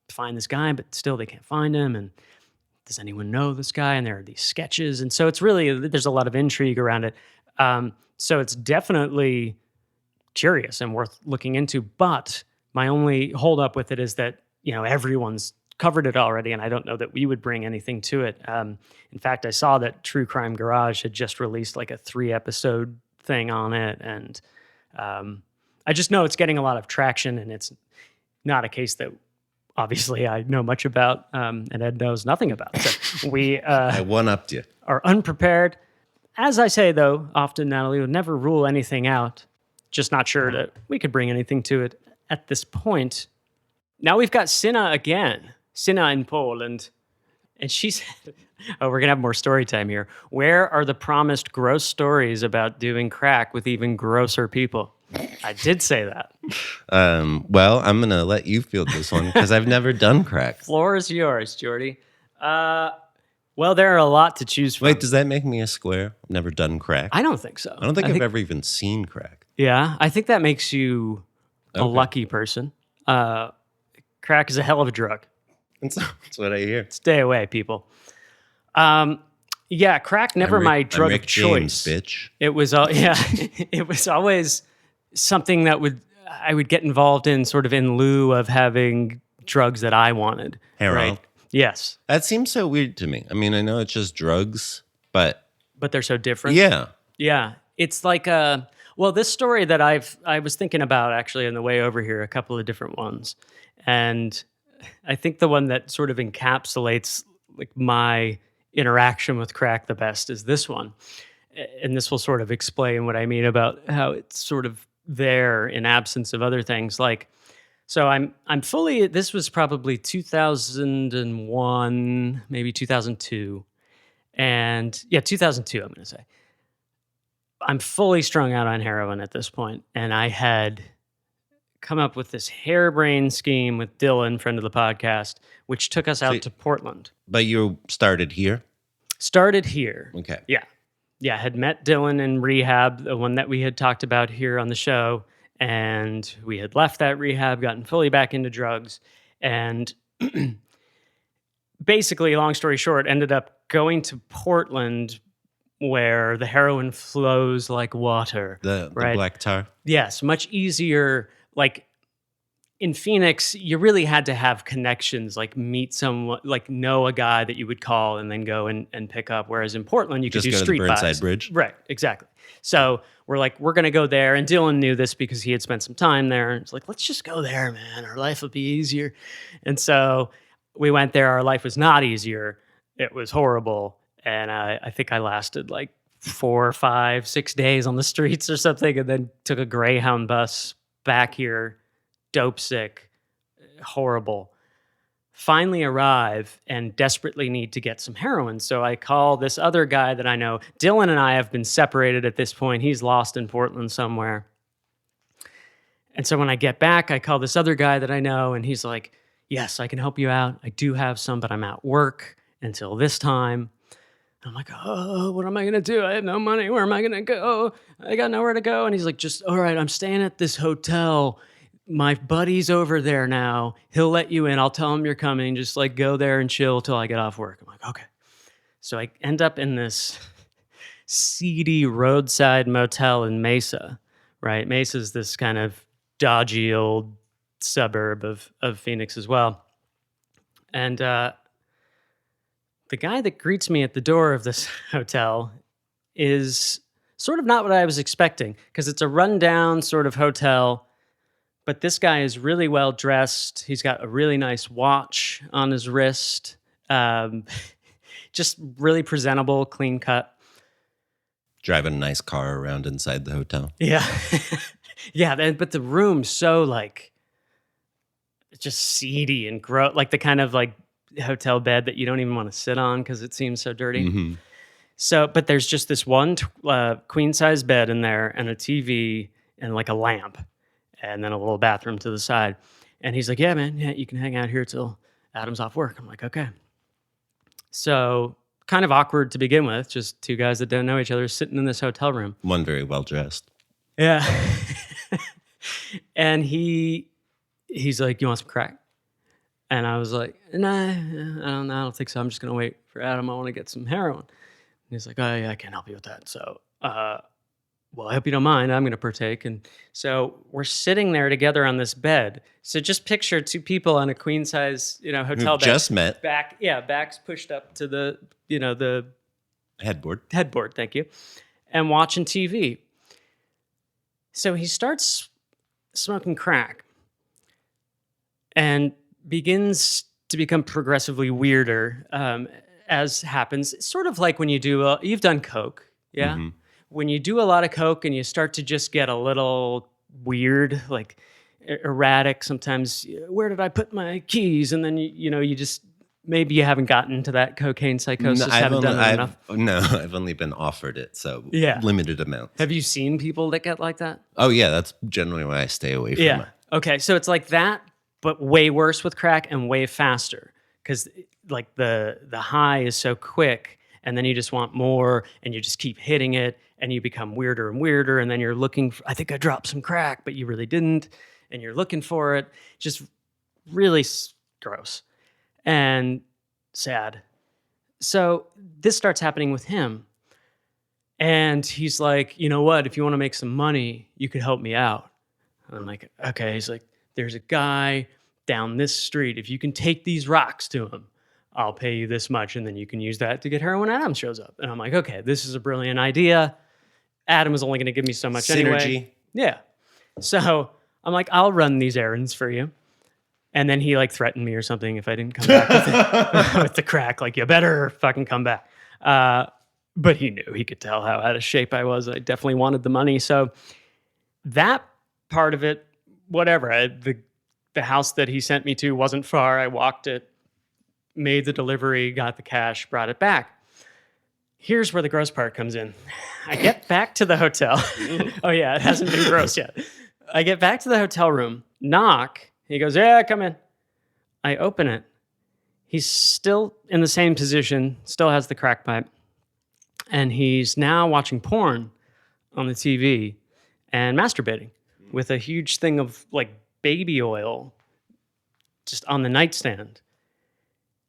find this guy, but still they can't find him. And does anyone know this guy? And there are these sketches. And so it's really, there's a lot of intrigue around it. So it's definitely curious and worth looking into. But my only hold up with it is that, everyone's covered it already, and I don't know that we would bring anything to it. In fact, I saw that True Crime Garage had just released like a 3-episode thing on it, and I just know it's getting a lot of traction, and it's not a case that obviously I know much about, and Ed knows nothing about. So we I one-upped you. Are unprepared. As I say, though, often, Natalie, would never rule anything out. Just not sure that we could bring anything to it at this point. Now we've got Sinna again. Sinna in Poland. And she said, we're going to have more story time here. Where are the promised gross stories about doing crack with even grosser people? I did say that. Well, I'm going to let you field this one because I've never done crack. Floor is yours, Jordy. Well, there are a lot to choose from. Wait, does that make me a square? I've never done crack. I don't think so. I don't think I've ever even seen crack. Yeah, I think that makes you a lucky person. Crack is a hell of a drug. That's what I hear. Stay away, people. Yeah, crack never my drug I'm Rick of choice. James, bitch. It was it was always something that would I would get involved in sort of in lieu of having drugs that I wanted. Heroin. Right? Yes. That seems so weird to me. I mean, I know it's just drugs, but But they're so different. yeah. Yeah. It's like well, this story that I was thinking about actually on the way over here, a couple of different ones. And I think the one that sort of encapsulates like my interaction with crack the best is this one. And this will sort of explain what I mean about how it's sort of there in absence of other things. Like, so I'm fully. This was probably 2001, maybe 2002, and yeah, 2002. I'm going to say I'm fully strung out on heroin at this point, and I had come up with this harebrained scheme with Dylan, friend of the podcast, which took us out to Portland. But you started here? Started here. Okay. Yeah. Yeah, had met Dylan in rehab, the one that we had talked about here on the show, and we had left that rehab, gotten fully back into drugs, and basically, long story short, ended up going to Portland where the heroin flows like water. The right? black tar? Yes, much easier. Like in Phoenix, you really had to have connections, like meet someone, like know a guy that you would call and then go and pick up. Whereas in Portland, you could Just do go street to the Burnside buys. Bridge? Right, exactly. So we're like, we're going to go there. And Dylan knew this because he had spent some time there. And it's like, let's just go there, man. Our life will be easier. And so we went there. Our life was not easier. It was horrible. And I think I lasted like 4, 5, 6 days on the streets or something. And then took a Greyhound bus back here, dope sick, horrible. Finally arrive and desperately need to get some heroin. So I call this other guy that I know. Dylan and I have been separated at this point. He's lost in Portland somewhere. And so when I get back, I call this other guy that I know, and he's like, yes, I can help you out. I do have some, but I'm at work until this time. I'm like, oh, what am I going to do? I have no money. Where am I going to go? I got nowhere to go. And he's like, just, all right, I'm staying at this hotel. My buddy's over there now. He'll let you in. I'll tell him you're coming. Just like go there and chill till I get off work. I'm like, okay. So I end up in this seedy roadside motel in Mesa, right? Mesa's this kind of dodgy old suburb of Phoenix as well. And the guy that greets me at the door of this hotel is sort of not what I was expecting, because it's a rundown sort of hotel. But this guy is really well dressed. He's got a really nice watch on his wrist. Just really presentable, clean cut. Driving a nice car around inside the hotel. Yeah. Yeah, but the room's so like just seedy and gross, like the kind of like hotel bed that you don't even want to sit on because it seems so dirty. Mm-hmm. So, but there's just this one queen size bed in there and a TV and like a lamp and then a little bathroom to the side. And he's like, yeah, man, yeah, you can hang out here till Adam's off work. I'm like, okay. So kind of awkward to begin with, just two guys that don't know each other sitting in this hotel room. One very well dressed. Yeah. And he's like, you want some crack? And I was like, nah, I don't think so. I'm just going to wait for Adam. I want to get some heroin. And he's like, oh, yeah, I can't help you with that. So, well, I hope you don't mind. I'm going to partake. And so we're sitting there together on this bed. So just picture two people on a queen size, hotel Who've bed. just met. Backs pushed up to the, the Headboard. Thank you. And watching TV. So he starts smoking crack and begins to become progressively weirder, as happens. It's sort of like when you do, you've done coke, yeah? Mm-hmm. When you do a lot of coke and you start to just get a little weird, like erratic, sometimes, where did I put my keys? And then, you just, maybe you haven't gotten to that cocaine psychosis, haven't done it enough. No, I've only been offered it, so limited amounts. Have you seen people that get like that? Oh, yeah, that's generally why I stay away from it. Okay, so it's like that, but way worse with crack and way faster, because like the high is so quick, and then you just want more, and you just keep hitting it, and you become weirder and weirder, and then you're looking for, I think I dropped some crack, but you really didn't, and you're looking for it. Just really gross and sad. So this starts happening with him, and he's like, you know what? If you want to make some money, you could help me out. And I'm like, okay. He's like, there's a guy down this street. If you can take these rocks to him, I'll pay you this much. And then you can use that to get heroin when Adam shows up. And I'm like, okay, this is a brilliant idea. Adam is only going to give me so much Synergy. anyway. Yeah. So I'm like, I'll run these errands for you. And then he like threatened me or something if I didn't come back with the crack. Like, you better fucking come back. But he knew, he could tell how out of shape I was. I definitely wanted the money. So that part of it, whatever. The house that he sent me to wasn't far. I walked it, made the delivery, got the cash, brought it back. Here's where the gross part comes in. I get back to the hotel. Oh yeah, it hasn't been gross yet. I get back to the hotel room, knock. He goes, yeah, come in. I open it. He's still in the same position, still has the crack pipe. And he's now watching porn on the TV and masturbating with a huge thing of like baby oil just on the nightstand,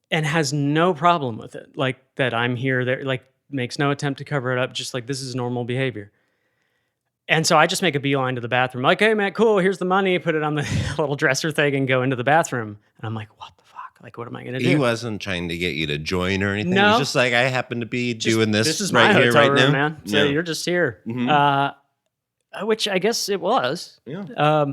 and has no problem with it. Like that I'm here, there, like makes no attempt to cover it up. Just like, this is normal behavior. And so I just make a beeline to the bathroom. Like, hey man, cool, here's the money. Put it on the little dresser thing and go into the bathroom. And I'm like, what the fuck? Like, what am I going to do? He wasn't trying to get you to join or anything. No. He was just like, I happen to be doing this is right my here, hotel right room, now. man. So you're just here. Which I guess it was. Yeah.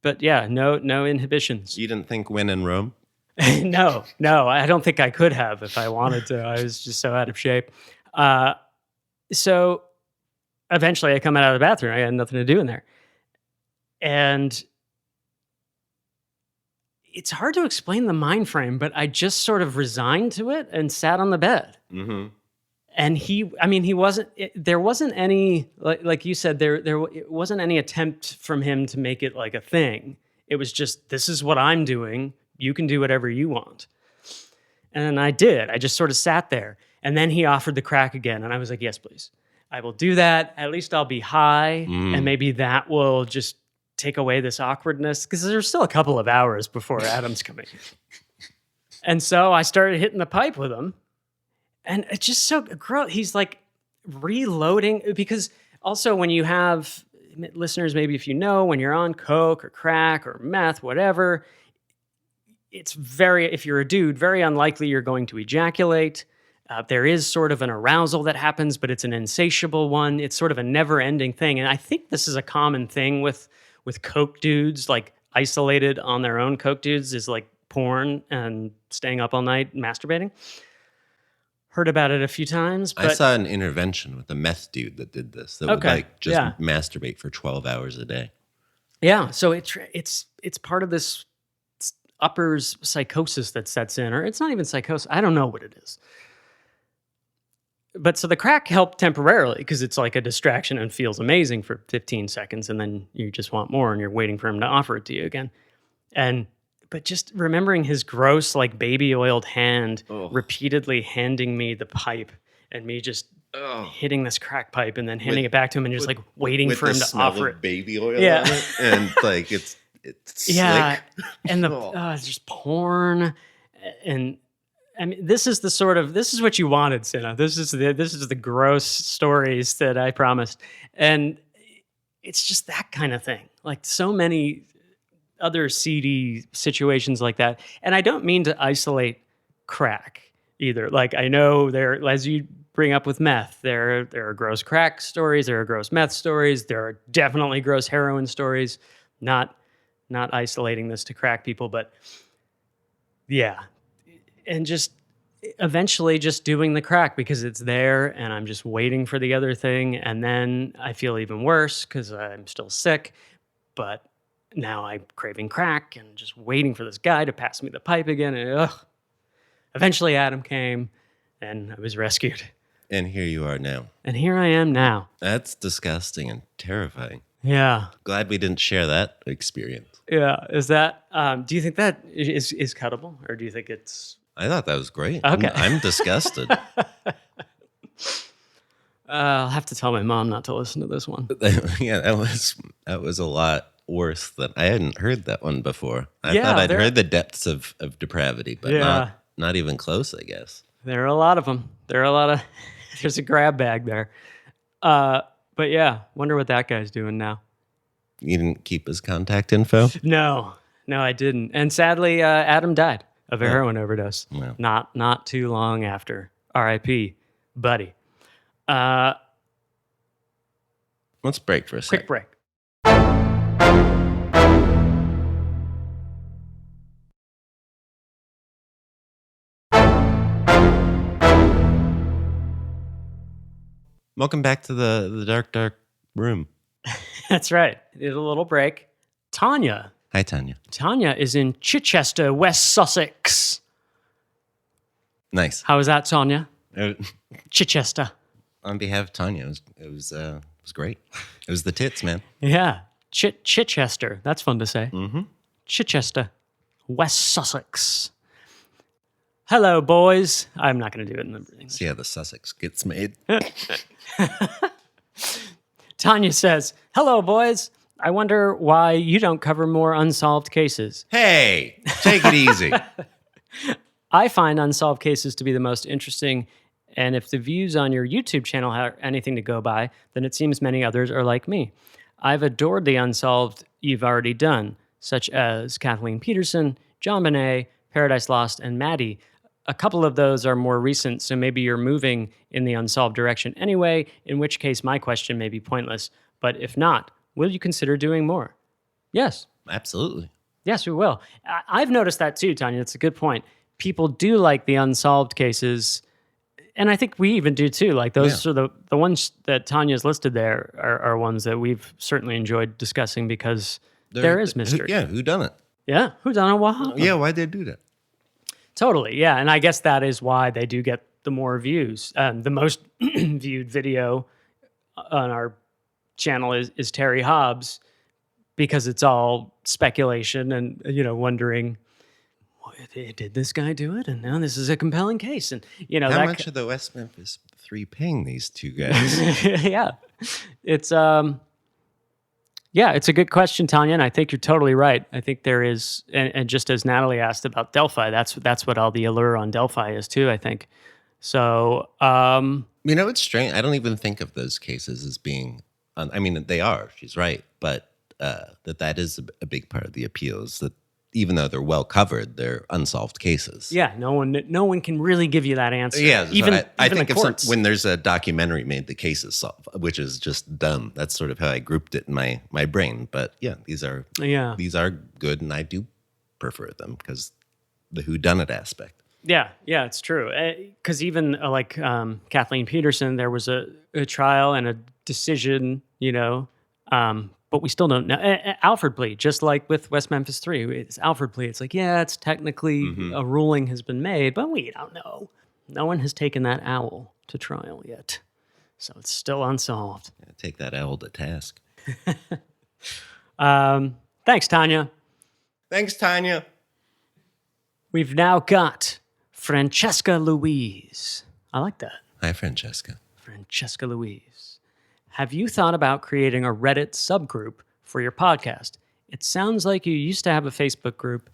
But yeah, no inhibitions. You didn't think when in Rome? No, I don't think I could have if I wanted to. I was just so out of shape. So eventually I come out of the bathroom. I had nothing to do in there. And it's hard to explain the mind frame, but I just sort of resigned to it and sat on the bed. Mm-hmm. And there wasn't any, like you said, it wasn't any attempt from him to make it like a thing. It was just, this is what I'm doing. You can do whatever you want. And I did. I just sort of sat there. And then he offered the crack again. And I was like, yes, please. I will do that. At least I'll be high. And maybe that will just take away this awkwardness. Because there's still a couple of hours before Adam's coming. And so I started hitting the pipe with him. And it's just so gross. He's like reloading. Because also when you have, listeners, maybe if you know, when you're on coke or crack or meth, whatever, it's if you're a dude, very unlikely you're going to ejaculate. There is sort of an arousal that happens, but it's an insatiable one. It's sort of a never-ending thing. And I think this is a common thing with coke dudes, like isolated on their own coke dudes, is like porn and staying up all night masturbating. Heard about it a few times. But I saw an intervention with a meth dude that did this. That would like just masturbate for 12 hours a day. Yeah, so it's part of this uppers psychosis that sets in, or it's not even psychosis. I don't know what it is. But so the crack helped temporarily because it's like a distraction and feels amazing for 15 seconds, and then you just want more and you're waiting for him to offer it to you again. But just remembering his gross, like baby oiled hand repeatedly handing me the pipe and me just hitting this crack pipe and then handing it back to him and just like waiting for him to offer it. Baby oil on it. And like it's slick. And it's just porn. And I mean, this is what you wanted, Cinna. This is the gross stories that I promised. And it's just that kind of thing. Like so many other seedy situations like that. And I don't mean to isolate crack either. Like I know there, as you bring up with meth, there are gross crack stories, there are gross meth stories, there are definitely gross heroin stories. Not isolating this to crack people, but yeah. And just eventually just doing the crack because it's there and I'm just waiting for the other thing. And then I feel even worse because I'm still sick, but now I'm craving crack and just waiting for this guy to pass me the pipe again. And eventually Adam came and I was rescued. And here you are now. And here I am now. That's disgusting and terrifying. Yeah. Glad we didn't share that experience. Yeah. Is that, do you think that is cuttable or do you think it's... I thought that was great. Okay. I'm disgusted. I'll have to tell my mom not to listen to this one. Yeah, that was a lot worse than I hadn't heard that one before. I thought I'd heard the depths of depravity, but not even close, I guess. There are a lot of them. There's a grab bag there. But yeah, wonder what that guy's doing now. You didn't keep his contact info? No, I didn't. And sadly, Adam died of a heroin overdose. Wow. Not too long after. R.I.P., buddy. Let's break for a Quick sec. break. Welcome back to the dark room. That's right. Did a little break. Tanya. Hi, Tanya. Tanya is in Chichester, West Sussex. Nice. How was that, Tanya? Uh, Chichester. On behalf of Tanya, it was great. It was the tits, man. Yeah. Chichester. That's fun to say. Mm-hmm. Chichester, West Sussex. Hello, boys. I'm not going to do it in the English. See how the Sussex gets made. Tanya says, hello, boys. I wonder why you don't cover more unsolved cases. Hey, take it easy. I find unsolved cases to be the most interesting, and if the views on your YouTube channel have anything to go by, then it seems many others are like me. I've adored the unsolved you've already done, such as Kathleen Peterson, John Bonet, Paradise Lost, and Maddie. A couple of those are more recent, so maybe you're moving in the unsolved direction anyway, in which case my question may be pointless. But if not, will you consider doing more? Yes. Absolutely. Yes, we will. I've noticed that too, Tanya. It's a good point. People do like the unsolved cases, and I think we even do too. Like those are the ones that Tanya's listed there are ones that we've certainly enjoyed discussing because there is mystery. Who done it? Yeah, who done it? What happened? Yeah, why'd they do that? Totally, yeah. And I guess that is why they do get the more views. The most viewed video on our channel is Terry Hobbs, because it's all speculation and, wondering, did this guy do it? And now this is a compelling case. And, How much are the West Memphis 3 paying these two guys? yeah. It's it's a good question, Tanya, and I think you're totally right. I think there is, and just as Natalie asked about Delphi, that's what all the allure on Delphi is too, I think. So, It's strange. I don't even think of those cases as being, they are, she's right, but that is a big part of the appeal is that even though they're well covered, they're unsolved cases. Yeah, no one can really give you that answer. Yeah, so even I the think courts. when there's a documentary made, the case is solved, which is just dumb. That's sort of how I grouped it in my brain. But yeah, these are good, and I do prefer them because the whodunit aspect. Yeah, it's true. Because even like Kathleen Peterson, there was a trial and a decision, but we still don't know. Alfred plea, just like with West Memphis 3, it's Alfred plea. It's like, yeah, it's technically a ruling has been made, but we don't know. No one has taken that owl to trial yet, so it's still unsolved. Yeah, take that owl to task. Thanks, Tanya. Thanks, Tanya. We've now got Francesca Louise. I like that. Hi, Francesca. Francesca Louise. Have you thought about creating a Reddit subgroup for your podcast? It sounds like you used to have a Facebook group,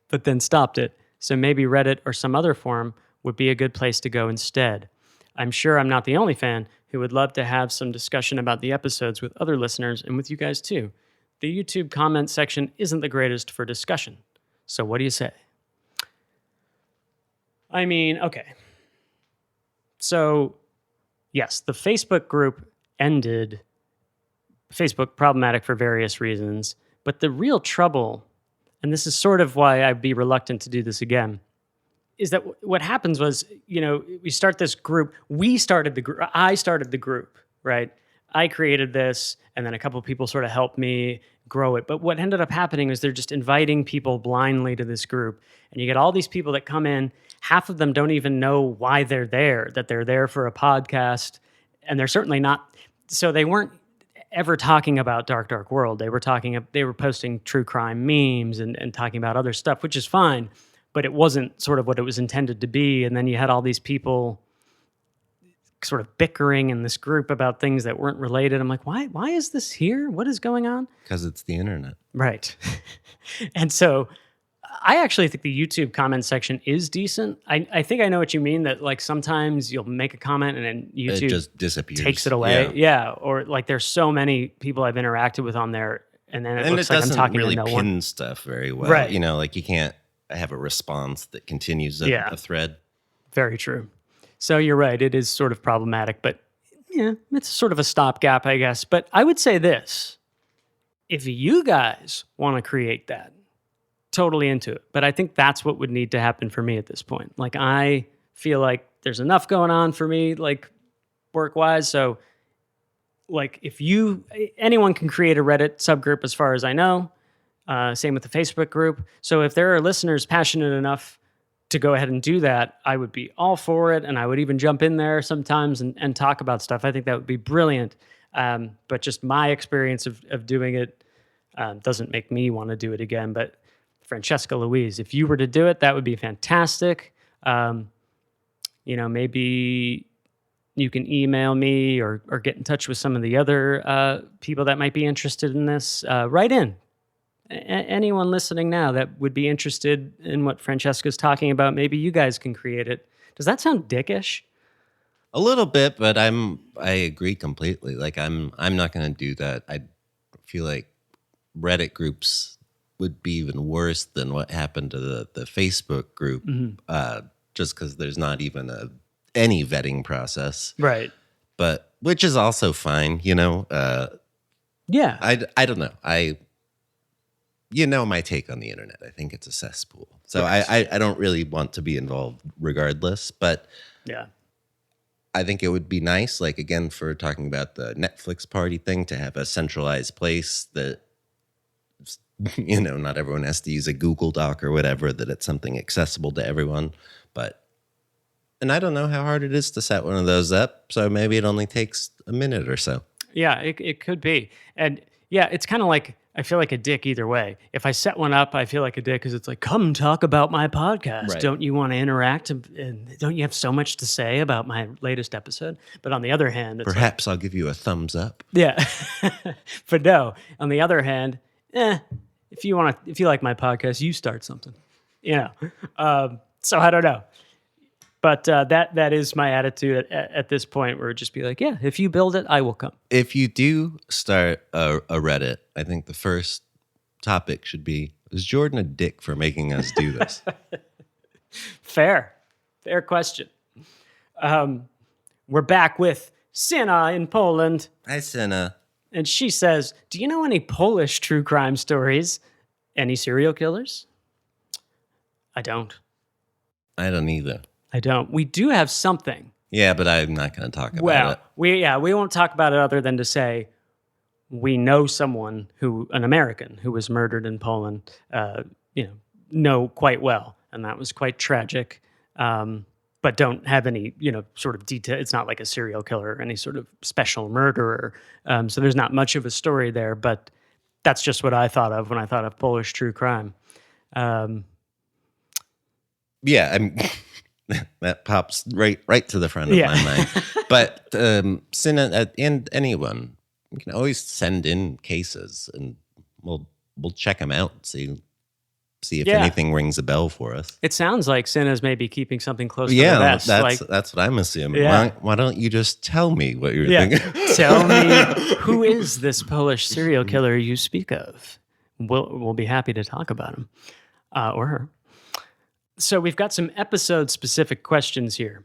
but then stopped it. So maybe Reddit or some other forum would be a good place to go instead. I'm sure I'm not the only fan who would love to have some discussion about the episodes with other listeners and with you guys too. The YouTube comment section isn't the greatest for discussion. So what do you say? Okay. So, yes, the Facebook group ended. Facebook problematic for various reasons, but the real trouble, and this is sort of why I'd be reluctant to do this again, is that what happens was, we start this group. I started the group, right? I created this, and then a couple of people sort of helped me grow it. But what ended up happening is they're just inviting people blindly to this group, and you get all these people that come in. Half of them don't even know why they're there, that they're there for a podcast, and they're certainly not. So they weren't ever talking about Dark World. They were posting true crime memes and talking about other stuff, which is fine, but it wasn't sort of what it was intended to be. And then you had all these people sort of bickering in this group about things that weren't related. I'm like, why is this here? What is going on? Because it's the internet. Right. And so I actually think the YouTube comment section is decent. I think I know what you mean, that like sometimes you'll make a comment and then YouTube it just disappears. Takes it away. Yeah. Or like there's so many people I've interacted with on there and then it And looks it like I'm doesn't talking really to no pin one. stuff very well. Right. You know, like you can't have a response that continues Yeah. a thread. Very true. So you're right. It is sort of problematic, but yeah, it's sort of a stopgap, I guess. But I would say this: if you guys want to create that, totally into it. But I think that's what would need to happen for me at this point. Like, I feel like there's enough going on for me, like work wise. So, like, if anyone can create a Reddit subgroup, as far as I know. Same with the Facebook group. So, if there are listeners passionate enough to go ahead and do that, I would be all for it. And I would even jump in there sometimes and talk about stuff. I think that would be brilliant. But just my experience of doing it doesn't make me want to do it again. But Francesca Louise, if you were to do it, that would be fantastic. Maybe you can email me or get in touch with some of the other people that might be interested in this. Write in. Anyone listening now that would be interested in what Francesca's talking about, maybe you guys can create it. Does that sound dickish? A little bit, but I agree completely. Like I'm not going to do that. I feel like Reddit groups would be even worse than what happened to the Facebook group, just because there's not even any vetting process, Right. But which is also fine, you know. Yeah. I don't know. My take on the internet. I think it's a cesspool. So Right. I don't really want to be involved regardless. But Yeah. I think it would be nice, like, again, for talking about the Netflix party thing, to have a centralized place that, not everyone has to use a Google Doc or whatever, that it's something accessible to everyone. And I don't know how hard it is to set one of those up. So maybe it only takes a minute or so. Yeah, it could be. And yeah, it's kind of like, I feel like a dick either way. If I set one up, I feel like a dick because it's like, come talk about my podcast. Right. Don't you want to interact? And don't you have so much to say about my latest episode? But on the other hand, it's Perhaps I'll give you a thumbs up. yeah. But no, on the other hand, if you like my podcast, you start something, so I don't know. But that is my attitude at this point, where it'd just be like, yeah, if you build it, I will come. If you do start a Reddit, I think the first topic should be, is Jordan a dick for making us do this? Fair question. We're back with Sina in Poland. Hi, Senna. And she says, do you know any Polish true crime stories? Any serial killers? I don't. I don't either. I don't. We do have something. Yeah, but I'm not going to talk about it. We won't talk about it other than to say we know someone an American who was murdered in Poland, know quite well. And that was quite tragic. But don't have any, sort of detail. It's not like a serial killer or any sort of special murderer. So there's not much of a story there, but that's just what I thought of when I thought of Polish true crime. Yeah, that pops right to the front of my mind. But Senna, and anyone, you can always send in cases, and we'll check them out and see if anything rings a bell for us. It sounds like Sina's maybe keeping something close to the vest. That's what I'm assuming. Yeah. Why don't you just tell me what you're thinking? Tell me, who is this Polish serial killer you speak of? We'll be happy to talk about him or her. So we've got some episode-specific questions here.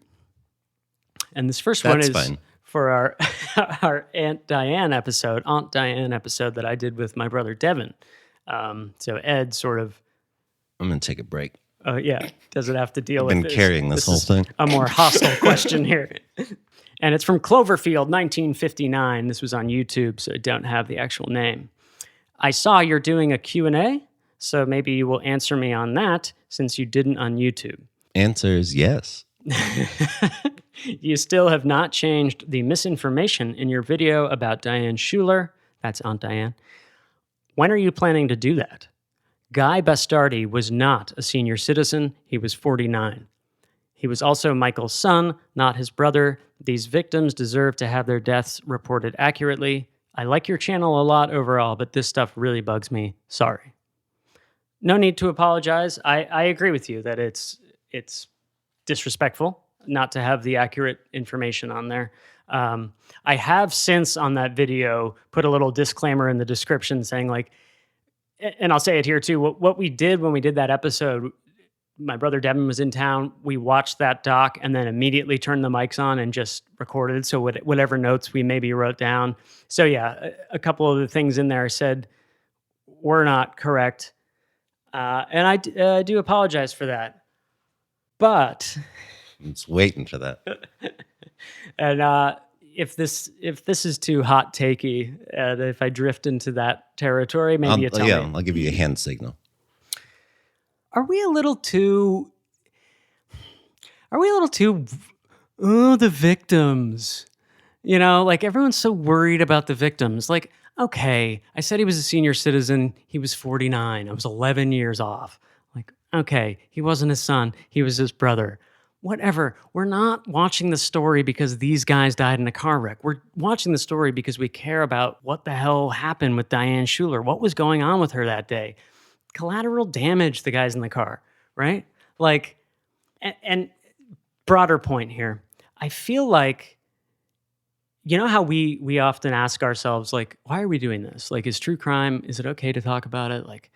And this first one is fine. For our Aunt Diane episode that I did with my brother Devin. So Ed sort of... I'm going to take a break. Doesn't have to deal with I've been carrying this whole thing. A more hostile question here. And it's from Cloverfield, 1959. This was on YouTube, so I don't have the actual name. I saw you're doing a Q&A, so maybe you will answer me on that since you didn't on YouTube. Answer is yes. You still have not changed the misinformation in your video about Diane Schuler. That's Aunt Diane. When are you planning to do that? Guy Bastardi was not a senior citizen. He was 49. He was also Michael's son, not his brother. These victims deserve to have their deaths reported accurately. I like your channel a lot overall, but this stuff really bugs me. Sorry. No need to apologize. I agree with you that it's disrespectful not to have the accurate information on there. I have since on that video put a little disclaimer in the description saying like, and I'll say it here too. What we did when we did that episode, my brother Devin was in town. We watched that doc and then immediately turned the mics on and just recorded. So whatever notes we maybe wrote down. So yeah, a couple of the things in there said were not correct. And I do apologize for that. But I'm just waiting for that. and if this is too hot takey, if I drift into that territory, maybe you tell me. I'll give you a hand signal. Are we a little too? Oh, the victims. You know, like everyone's so worried about the victims. Like, okay, I said he was a senior citizen. He was 49. I was 11 years off. Like, okay, he wasn't his son. He was his brother. Whatever. We're not watching the story because these guys died in a car wreck. We're watching the story because we care about what the hell happened with Diane Schuler. What was going on with her that day? Collateral damage, the guys in the car, right? Like, and broader point here. I feel like, you know how we often ask ourselves, like, why are we doing this? Like, is true crime, is it okay to talk about it? Like,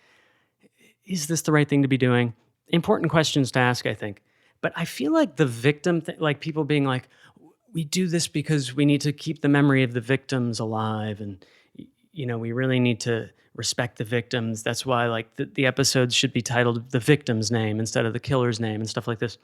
is this the right thing to be doing? Important questions to ask, I think. But I feel like the victim, like people being like, we do this because we need to keep the memory of the victims alive. And, you know, we really need to respect the victims. That's why like the episodes should be titled The Victim's Name instead of the killer's name and stuff like this.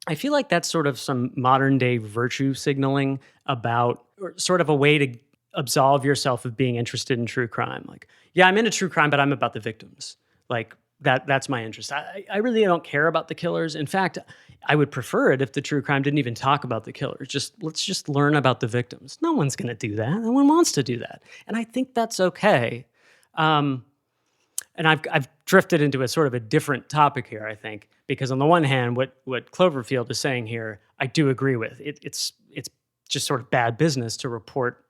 I feel like that's sort of some modern day virtue signaling about, or sort of a way to absolve yourself of being interested in true crime. Like, yeah, I'm into true crime, but I'm about the victims. Like that's my interest. I really don't care about the killers. In fact, I would prefer it if the true crime didn't even talk about the killers. Let's just learn about the victims. No one's going to do that. No one wants to do that. And I think that's okay. And I've drifted into a sort of a different topic here, I think, because on the one hand, what Cloverfield is saying here, I do agree with. It's just sort of bad business to report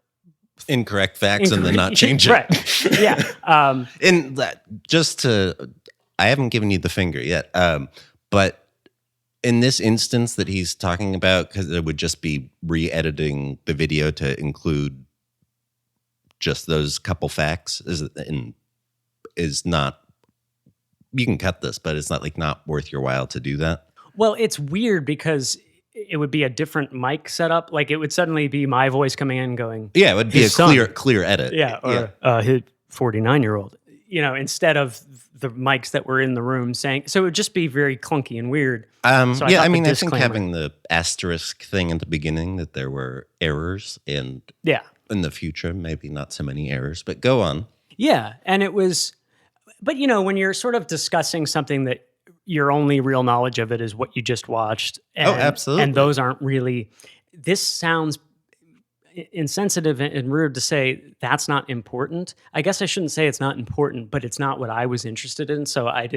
incorrect facts and then not change it. Right. Yeah. And that, I haven't given you the finger yet, but in this instance that he's talking about, because it would just be re-editing the video to include just those couple facts, is not, you can cut this, but it's not worth your while to do that. Well, it's weird because it would be a different mic setup. Like it would suddenly be my voice coming in going, yeah, it would be a clear edit. Yeah. Or his 49-year-old, you know, instead of the mics that were in the room saying, so it would just be very clunky and weird. I think having the asterisk thing at the beginning that there were errors and in the future, maybe not so many errors, but go on. Yeah. And it was, but you know, when you're sort of discussing something that your only real knowledge of it is what you just watched. And, absolutely. And those aren't really, this sounds insensitive and rude to say that's not important. I guess I shouldn't say it's not important, but it's not what I was interested in. So I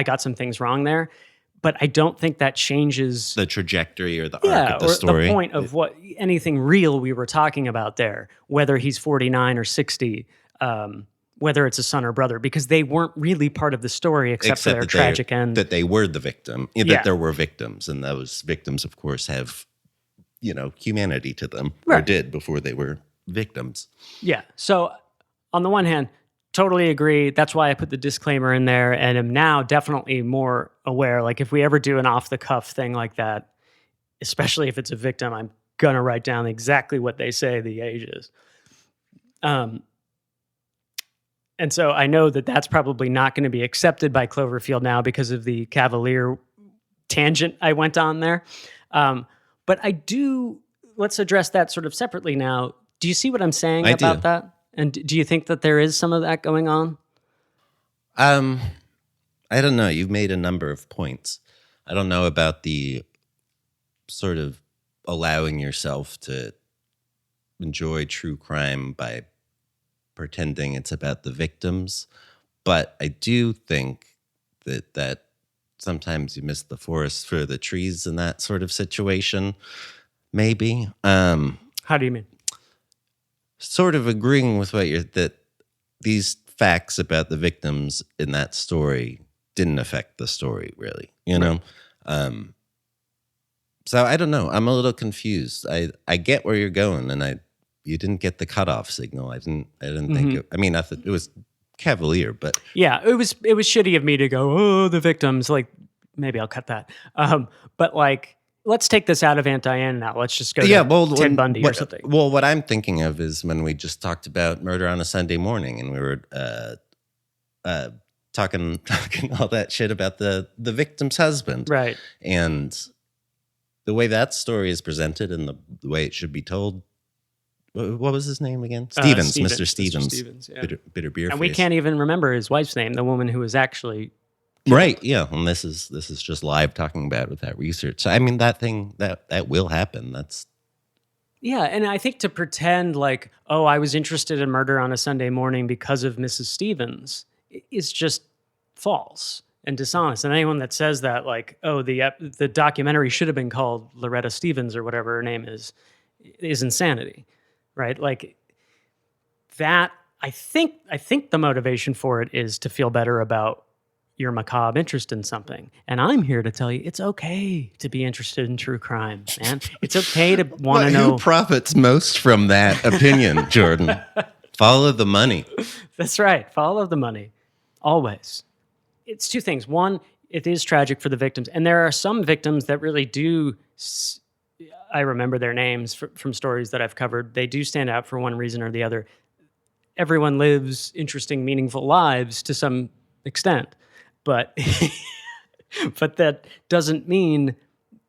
got some things wrong there, but I don't think that changes the trajectory or the arc of the story. The point of what anything real we were talking about there, whether he's 49 or 60, whether it's a son or brother, because they weren't really part of the story except for their tragic end. That they were the victim, that there were victims, and those victims, of course, have, you know, humanity to them, or did before they were victims. Yeah. So on the one hand, totally agree. That's why I put the disclaimer in there, and am now definitely more aware. Like if we ever do an off-the-cuff thing like that, especially if it's a victim, I'm going to write down exactly what they say the age is. And so I know that that's probably not going to be accepted by Cloverfield now because of the cavalier tangent I went on there. But I do, let's address that sort of separately now. Do you see what I'm saying about that? And do you think that there is some of that going on? I don't know. You've made a number of points. I don't know about the sort of allowing yourself to enjoy true crime by pretending it's about the victims. But I do think that sometimes you miss the forest for the trees in that sort of situation. Maybe. How do you mean? Sort of agreeing with that these facts about the victims in that story didn't affect the story, really. You know? So I don't know. I'm a little confused. I get where you're going, and you didn't get the cutoff signal. I didn't think it. I mean, I thought it was cavalier, but Yeah, it was shitty of me to go, oh, the victims. Like, maybe I'll cut that. But like, let's take this out of Anti-Ann now. Let's just go to Ted Bundy or something. Well, what I'm thinking of is when we just talked about Murder on a Sunday Morning, and we were talking all that shit about the victim's husband, Right. And the way that story is presented and the way it should be told. What was his name again? Stevens, Mr. Stevens. Mr. Stevens, yeah. Bitter beer And face. we can't even remember his wife's name, the woman who was actually right. Yeah, and this is just live talking about it without research. So I mean, that thing that will happen. That's and I think to pretend like, oh, I was interested in Murder on a Sunday Morning because of Mrs. Stevens is just false and dishonest. And anyone that says that, like, oh, the documentary should have been called Loretta Stevens or whatever her name is insanity, right? Like that. I think the motivation for it is to feel better about your macabre interest in something. And I'm here to tell you it's okay to be interested in true crime, man. It's okay to want to know. Who profits most from that opinion, Jordan? Follow the money. That's right. Follow the money. Always. It's two things. One, it is tragic for the victims. And there are some victims that really do, I remember their names from stories that I've covered. They do stand out for one reason or the other. Everyone lives interesting, meaningful lives to some extent. But but that doesn't mean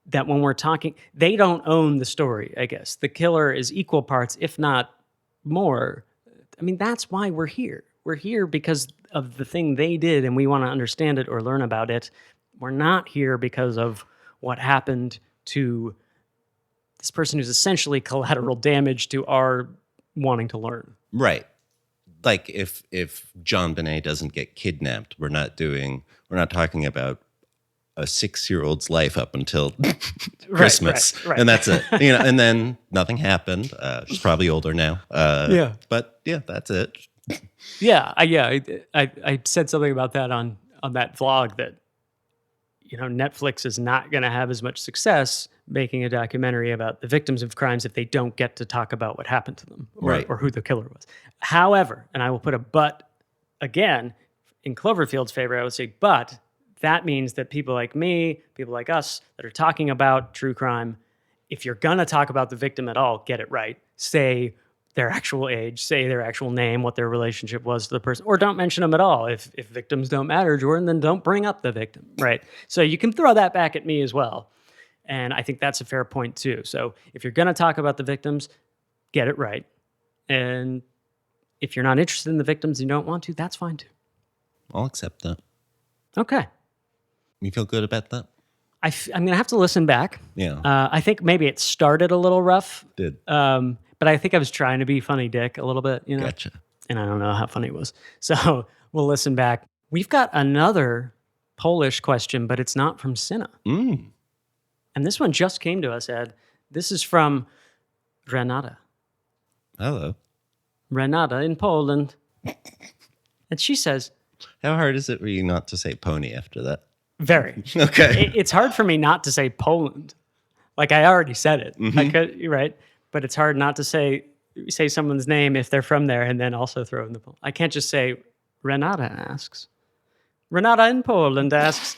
that when we're talking, they don't own the story, I guess. The killer is equal parts, if not more. I mean, that's why we're here. We're here because of the thing they did, and we want to understand it or learn about it. We're not here because of what happened to this person who's essentially collateral damage to our wanting to learn. Right. Like if John Bonet doesn't get kidnapped, we're not talking about a 6-year-old's life up until Christmas, right. And that's it. And then nothing happened. She's probably older now. But yeah, that's it. I said something about that on that vlog that Netflix is not going to have as much success making a documentary about the victims of crimes if they don't get to talk about what happened to them or who the killer was. However, and I will put a but again in Cloverfield's favor, I would say, but that means that people like me, people like us that are talking about true crime, if you're going to talk about the victim at all, get it right. Say their actual age, say their actual name, what their relationship was to the person, or don't mention them at all. If victims don't matter, Jordan, then don't bring up the victim, right? So you can throw that back at me as well. And I think that's a fair point too. So if you're going to talk about the victims, get it right. And if you're not interested in the victims and you don't want to, that's fine too. I'll accept that. Okay. You feel good about that? I'm going to have to listen back. Yeah. I think maybe it started a little rough. Did. But I think I was trying to be funny dick a little bit, Gotcha. And I don't know how funny it was. So we'll listen back. We've got another Polish question, but it's not from Cinna. And this one just came to us, Ed. This is from Renata. Hello. Renata in Poland. And she says... How hard is it for you not to say pony after that? Very. Okay. It's hard for me not to say Poland. Like I already said it. Mm-hmm. I could, right? But it's hard not to say someone's name if they're from there and then also throw in the Poland. I can't just say Renata asks. Renata in Poland asks,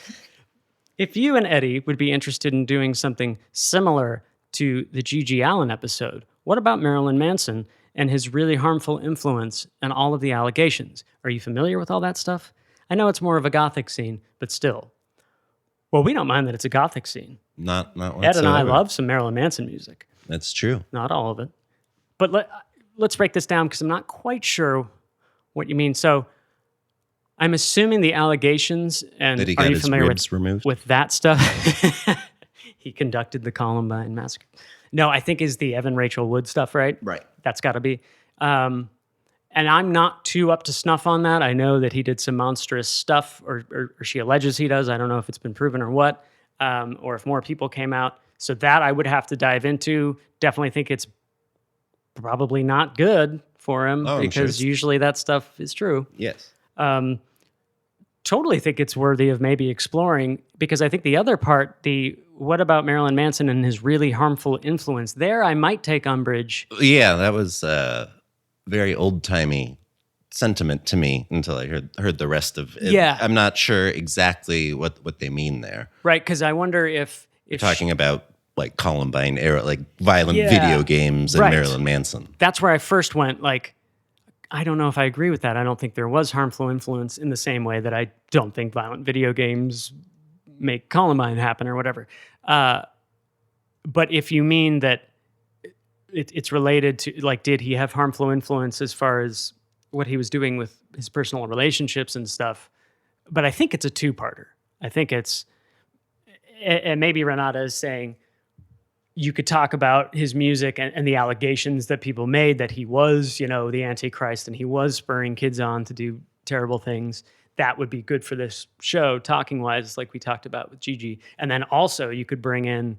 if you and Eddie would be interested in doing something similar to the G.G. Allen episode, what about Marilyn Manson and his really harmful influence and all of the allegations? Are you familiar with all that stuff? I know it's more of a gothic scene, but still. Well, we don't mind that it's a gothic scene. Not whatsoever. Ed and I love some Marilyn Manson music. That's true. Not all of it. But let's break this down because I'm not quite sure what you mean. So I'm assuming the allegations, and that he are got you his familiar ribs removed? with that stuff? He conducted the Columbine massacre. No, I think is the Evan Rachel Wood stuff, right? Right. That's got to be. And I'm not too up to snuff on that. I know that he did some monstrous stuff, or she alleges he does. I don't know if it's been proven or what, or if more people came out. So that I would have to dive into. Definitely think it's probably not good for him because usually that stuff is true. Yes. totally think it's worthy of maybe exploring, because I think the other part, what about Marilyn Manson and his really harmful influence? There, I might take umbrage. Yeah, that was very old-timey sentiment to me until I heard the rest of it. Yeah. I'm not sure exactly what they mean there. Right, because I wonder if You're talking about like Columbine era, like violent Yeah. video games and Right. Marilyn Manson. That's where I first went, like, I don't know if I agree with that. I don't think there was harmful influence in the same way that I don't think violent video games make Columbine happen or whatever. But if you mean that it's related to, like, did he have harmful influence as far as what he was doing with his personal relationships and stuff? But I think it's a two-parter. I think it's, and maybe Renata is saying, you could talk about his music and the allegations that people made that he was, the Antichrist and he was spurring kids on to do terrible things. That would be good for this show, talking wise, like we talked about with Gigi. And then also you could bring in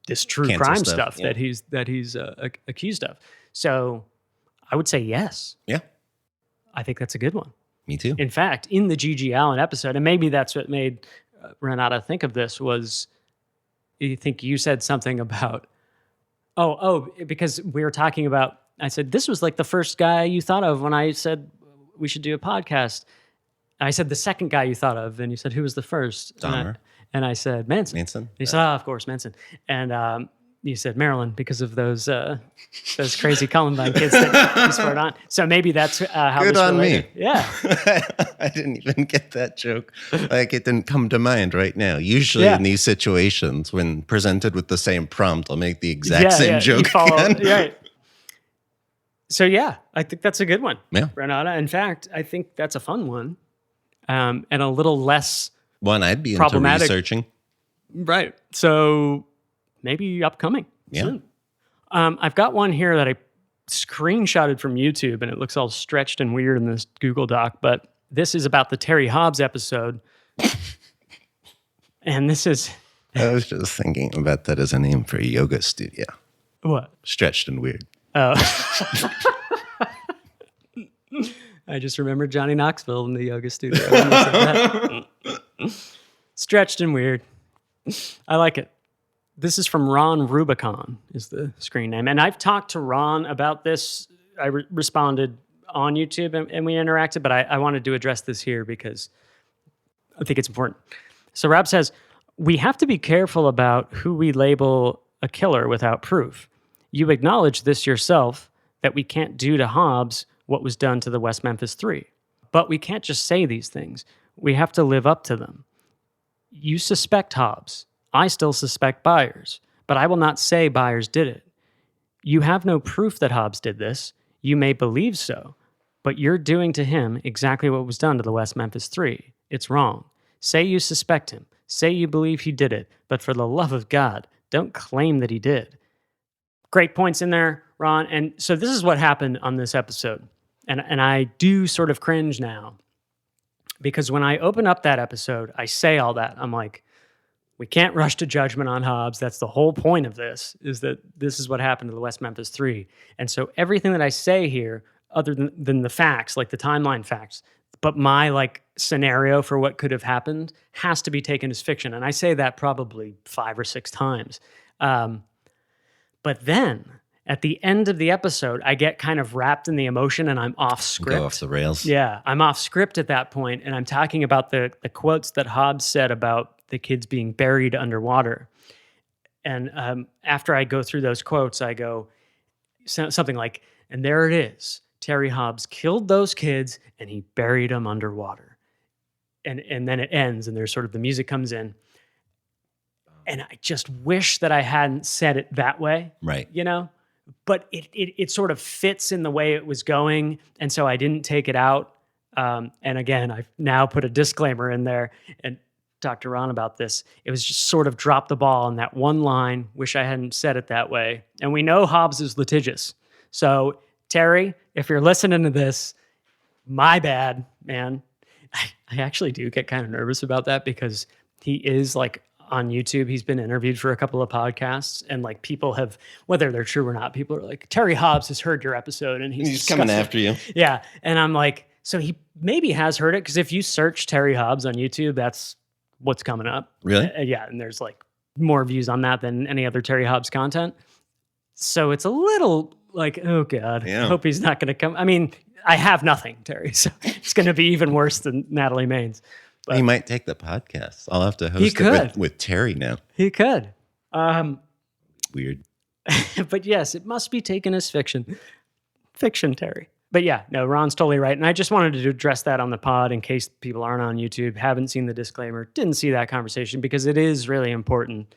this true Cancel crime stuff, stuff yeah. that he's accused of. So I would say yes. Yeah, I think that's a good one. me too. In fact, in the Gigi Allen episode, and maybe that's what made Renata think of this, was you think you said something about, because we were talking about, I said, this was like the first guy you thought of when I said we should do a podcast. I said the second guy you thought of, and you said, who was the first? Dahmer. And I said, Manson. Manson? And you said, of course, Manson. And you said Maryland because of those crazy Columbine kids that you swore on. So maybe that's how Good this on related. me. Yeah. I didn't even get that joke. Like, it didn't come to mind right now. Usually Yeah. in these situations, when presented with the same prompt, I'll make the exact same joke You follow, again. right. So yeah, I think that's a good one. Yeah. Renata. In fact, I think that's a fun one. And a little less One I'd be into Problematic. researching. right. So maybe upcoming. Yeah. soon. I've got one here that I screenshotted from YouTube, and it looks all stretched and weird in this Google Doc, but this is about the Terry Hobbs episode. And this is I was just thinking about that as a name for a yoga studio. what? Stretched and weird. Oh. I just remembered Johnny Knoxville in the yoga studio. when you said that. Stretched and weird. I like it. This is from Ron Rubicon is the screen name. And I've talked to Ron about this. I responded on YouTube and we interacted, but I wanted to address this here because I think it's important. So Rob says, we have to be careful about who we label a killer without proof. You acknowledge this yourself, that we can't do to Hobbs what was done to the West Memphis Three. But we can't just say these things. We have to live up to them. You suspect Hobbs. I still suspect Byers, but I will not say Byers did it. You have no proof that Hobbs did this. You may believe so, but you're doing to him exactly what was done to the West Memphis Three. It's wrong. Say you suspect him. Say you believe he did it, but for the love of God, don't claim that he did. Great points in there, Ron. And so this is what happened on this episode. And I do sort of cringe now because when I open up that episode, I say all that. I'm like, we can't rush to judgment on Hobbs. That's the whole point of this, is that this is what happened to the West Memphis Three. And so everything that I say here, other than the facts, like the timeline facts, but my like scenario for what could have happened has to be taken as fiction. And I say that probably 5 or 6 times. But then at the end of the episode, I get kind of wrapped in the emotion and I'm off script. Go off the rails. Yeah, I'm off script at that point, and I'm talking about the quotes that Hobbs said about the kids being buried underwater. And after I go through those quotes, I go something like, and there it is. Terry Hobbs killed those kids and he buried them underwater. And then it ends and there's sort of the music comes in. And I just wish that I hadn't said it that way. Right. But it sort of fits in the way it was going. And so I didn't take it out. And again, I've now put a disclaimer in there and talked to Ron about this. It was just sort of drop the ball on that one line. Wish I hadn't said it that way. And we know Hobbs is litigious. So Terry, if you're listening to this, my bad, man. I actually do get kind of nervous about that because he is like on YouTube. He's been interviewed for a couple of podcasts and like people have, whether they're true or not, people are like, Terry Hobbs has heard your episode and he's coming discussing-" after you. Yeah. And I'm like, So he maybe has heard it because if you search Terry Hobbs on YouTube, that's what's coming up. Really? Yeah, and there's like more views on that than any other Terry Hobbs content. So it's a little like, oh God, I hope he's not going to come. I mean, I have nothing, Terry, so it's going to be even worse than Natalie Maines. But he might take the podcast. I'll have to host it with Terry now. He could. Weird. But yes, it must be taken as fiction. Fiction, Terry. But yeah, no, Ron's totally right. And I just wanted to address that on the pod in case people aren't on YouTube, haven't seen the disclaimer, didn't see that conversation, because it is really important.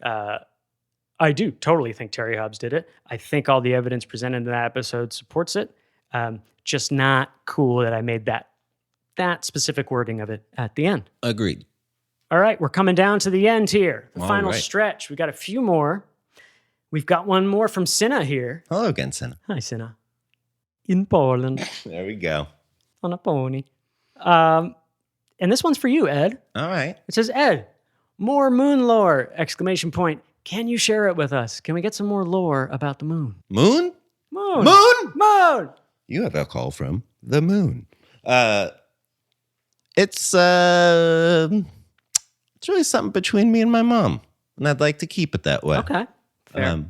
I do totally think Terry Hobbs did it. I think all the evidence presented in that episode supports it. Just not cool that I made that specific wording of it at the end. Agreed. All right, we're coming down to the end here. The All final right. stretch. We got a few more. We've got one more from Sinna here. Hello again, Senna. Hi, Sinna. In Poland. There we go. On a pony. And this one's for you, Ed. All right. It says, Ed, more moon lore! Exclamation point. Can you share it with us? Can we get some more lore about the moon? Moon? Moon! Moon? Moon! You have a call from the moon. It's really something between me and my mom, and I'd like to keep it that way. Okay. Fair.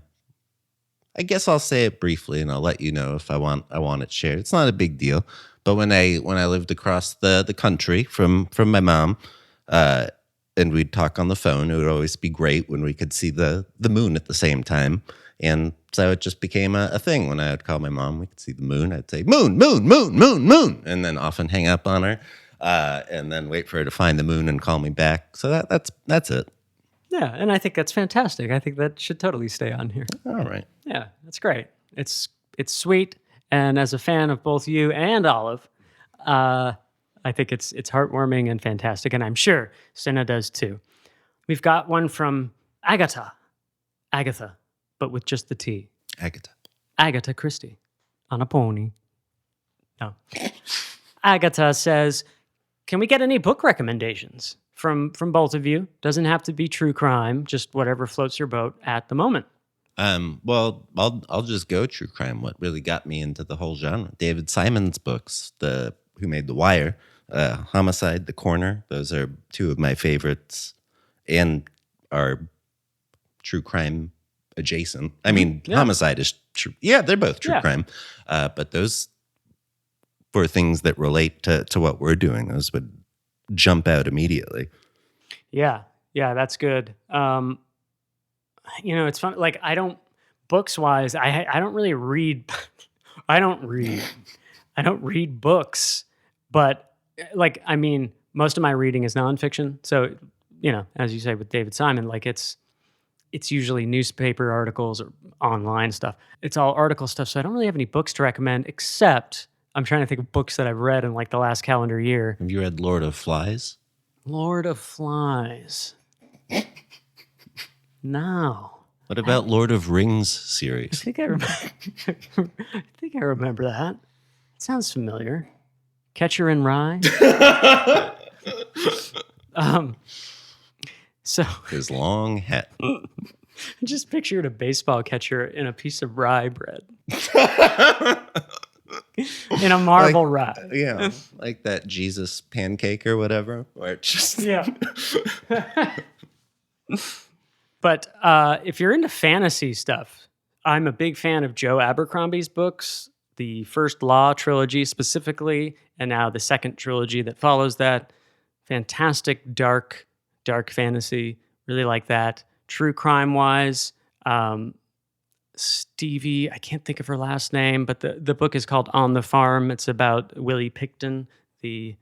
I guess I'll say it briefly, and I'll let you know if I want it shared. It's not a big deal, but when I lived across the country from my mom, and we'd talk on the phone, it would always be great when we could see the moon at the same time. And so it just became a thing. When I would call my mom, we could see the moon. I'd say, moon, moon, moon, moon, moon, and then often hang up on her, and then wait for her to find the moon and call me back. So that's it. Yeah, and I think that's fantastic. I think that should totally stay on here. All right. Yeah, that's great. It's sweet, and as a fan of both you and Olive, I think it's heartwarming and fantastic, and I'm sure Senna does too. We've got one from Agatha, but with just the T. Agatha Christie on a pony. No. Agatha says, can we get any book recommendations from both of you? Doesn't have to be true crime, just whatever floats your boat at the moment. Well, I'll just go true crime. What really got me into the whole genre? David Simon's books, who made The Wire, Homicide, The Corner. Those are two of my favorites and are true crime adjacent. I mean, Homicide is true. Yeah, they're both true crime. But those, for things that relate to what we're doing, those would jump out immediately. Yeah, that's good. It's fun. Like, books wise, I don't really read. I don't read books, but like, I mean, most of my reading is nonfiction. So, as you say with David Simon, like it's usually newspaper articles or online stuff. It's all article stuff. So I don't really have any books to recommend, except I'm trying to think of books that I've read in like the last calendar year. Have you read Lord of Flies? Lord of Flies. No. What about Lord of Rings series? I think I remember that. It sounds familiar. Catcher in Rye. So his long hat. Just pictured a baseball catcher in a piece of rye bread. In a marble rye. Yeah, like that Jesus pancake or whatever. Where it just But if you're into fantasy stuff, I'm a big fan of Joe Abercrombie's books, the first Law trilogy specifically, and now the second trilogy that follows that. Fantastic, dark fantasy. Really like that. True crime-wise, Stevie, I can't think of her last name, but the book is called On the Farm. It's about Willie Picton, the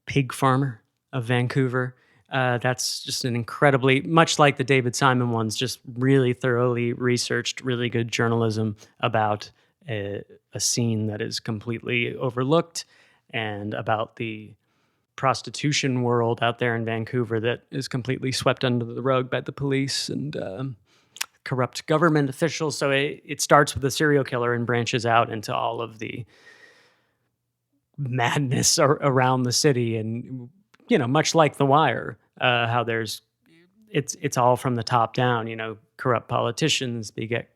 pig farmer of Vancouver. That's just an incredibly, much like the David Simon ones, just really thoroughly researched, really good journalism about a scene that is completely overlooked, and about the prostitution world out there in Vancouver that is completely swept under the rug by the police and corrupt government officials. So it starts with a serial killer and branches out into all of the madness around the city, and much like The Wire, how it's all from the top down. Corrupt politicians, they get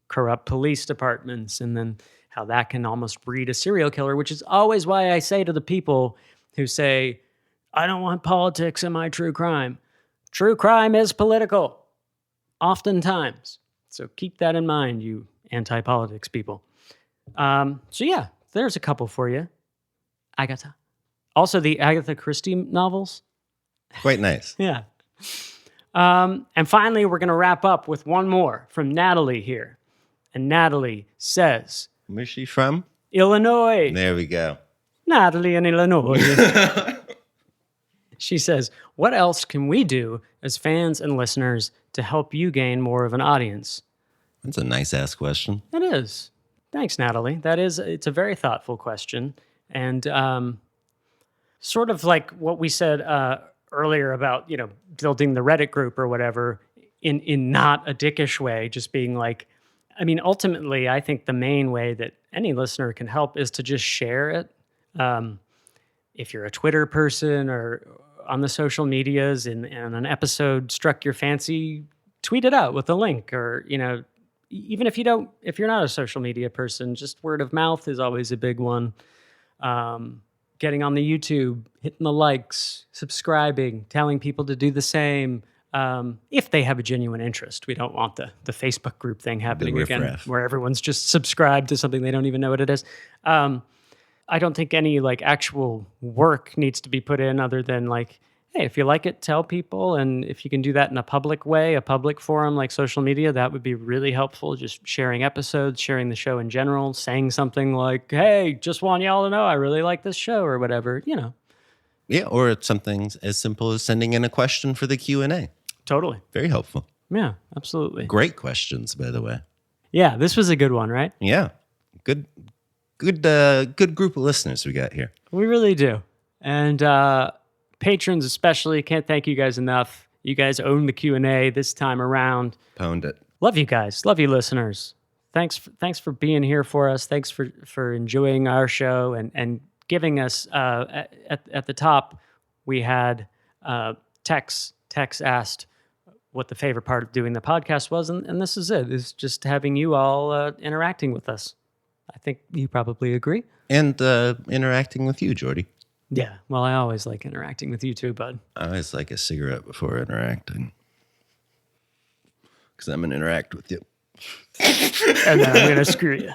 corrupt police departments, and then how that can almost breed a serial killer, which is always why I say to the people who say, I don't want politics in my true crime. True crime is political, oftentimes. So keep that in mind, you anti-politics people. So yeah, there's a couple for you. Agatha. Also, the Agatha Christie novels. Quite nice. Yeah. And finally, we're going to wrap up with one more from Natalie here. And Natalie says, Where's she from? Illinois. There we go. Natalie in Illinois. She says, what else can we do as fans and listeners to help you gain more of an audience? That's a nice-ass question. It is. Thanks, Natalie. It's a very thoughtful question. And sort of like what we said earlier about, building the Reddit group or whatever in not a dickish way, just being like, I mean, ultimately, I think the main way that any listener can help is to just share it. If you're a Twitter person or on the social medias and an episode struck your fancy, tweet it out with a link, or, even if you're not a social media person, just word of mouth is always a big one. Getting on the YouTube, hitting the likes, subscribing, telling people to do the same. If they have a genuine interest. We don't want the Facebook group thing happening again, where everyone's just subscribed to something they don't even know what it is. I don't think any actual work needs to be put in other than hey, if you like it, tell people. And if you can do that in a public way, a public forum like social media, that would be really helpful. Just sharing episodes, sharing the show in general, saying something like, hey, just want y'all to know I really like this show or whatever, Yeah, or it's something as simple as sending in a question for the Q&A. Totally. Very helpful. Yeah, absolutely. Great questions, by the way. Yeah, this was a good one, right? Yeah. Good group of listeners we got here. We really do. And patrons especially, can't thank you guys enough. You guys own the Q&A this time around. Pwned it. Love you guys. Love you, listeners. Thanks for being here for us. Thanks for enjoying our show and giving us, at the top, we had Tex. Tex asked what the favorite part of doing the podcast was, and this is it. It's just having you all interacting with us. I think you probably agree. And interacting with you, Jordy. Yeah, well, I always like interacting with you too, bud. I always like a cigarette before interacting. Because I'm going to interact with you. And then I'm going to screw you.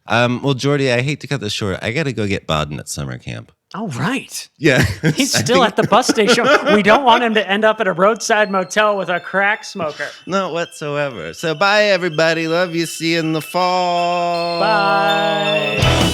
Well, Jordy, I hate to cut this short. I got to go get Baden at summer camp. Oh, right. Yeah. He's still at the bus station. We don't want him to end up at a roadside motel with a crack smoker. Not whatsoever. So bye, everybody. Love you. See you in the fall. Bye.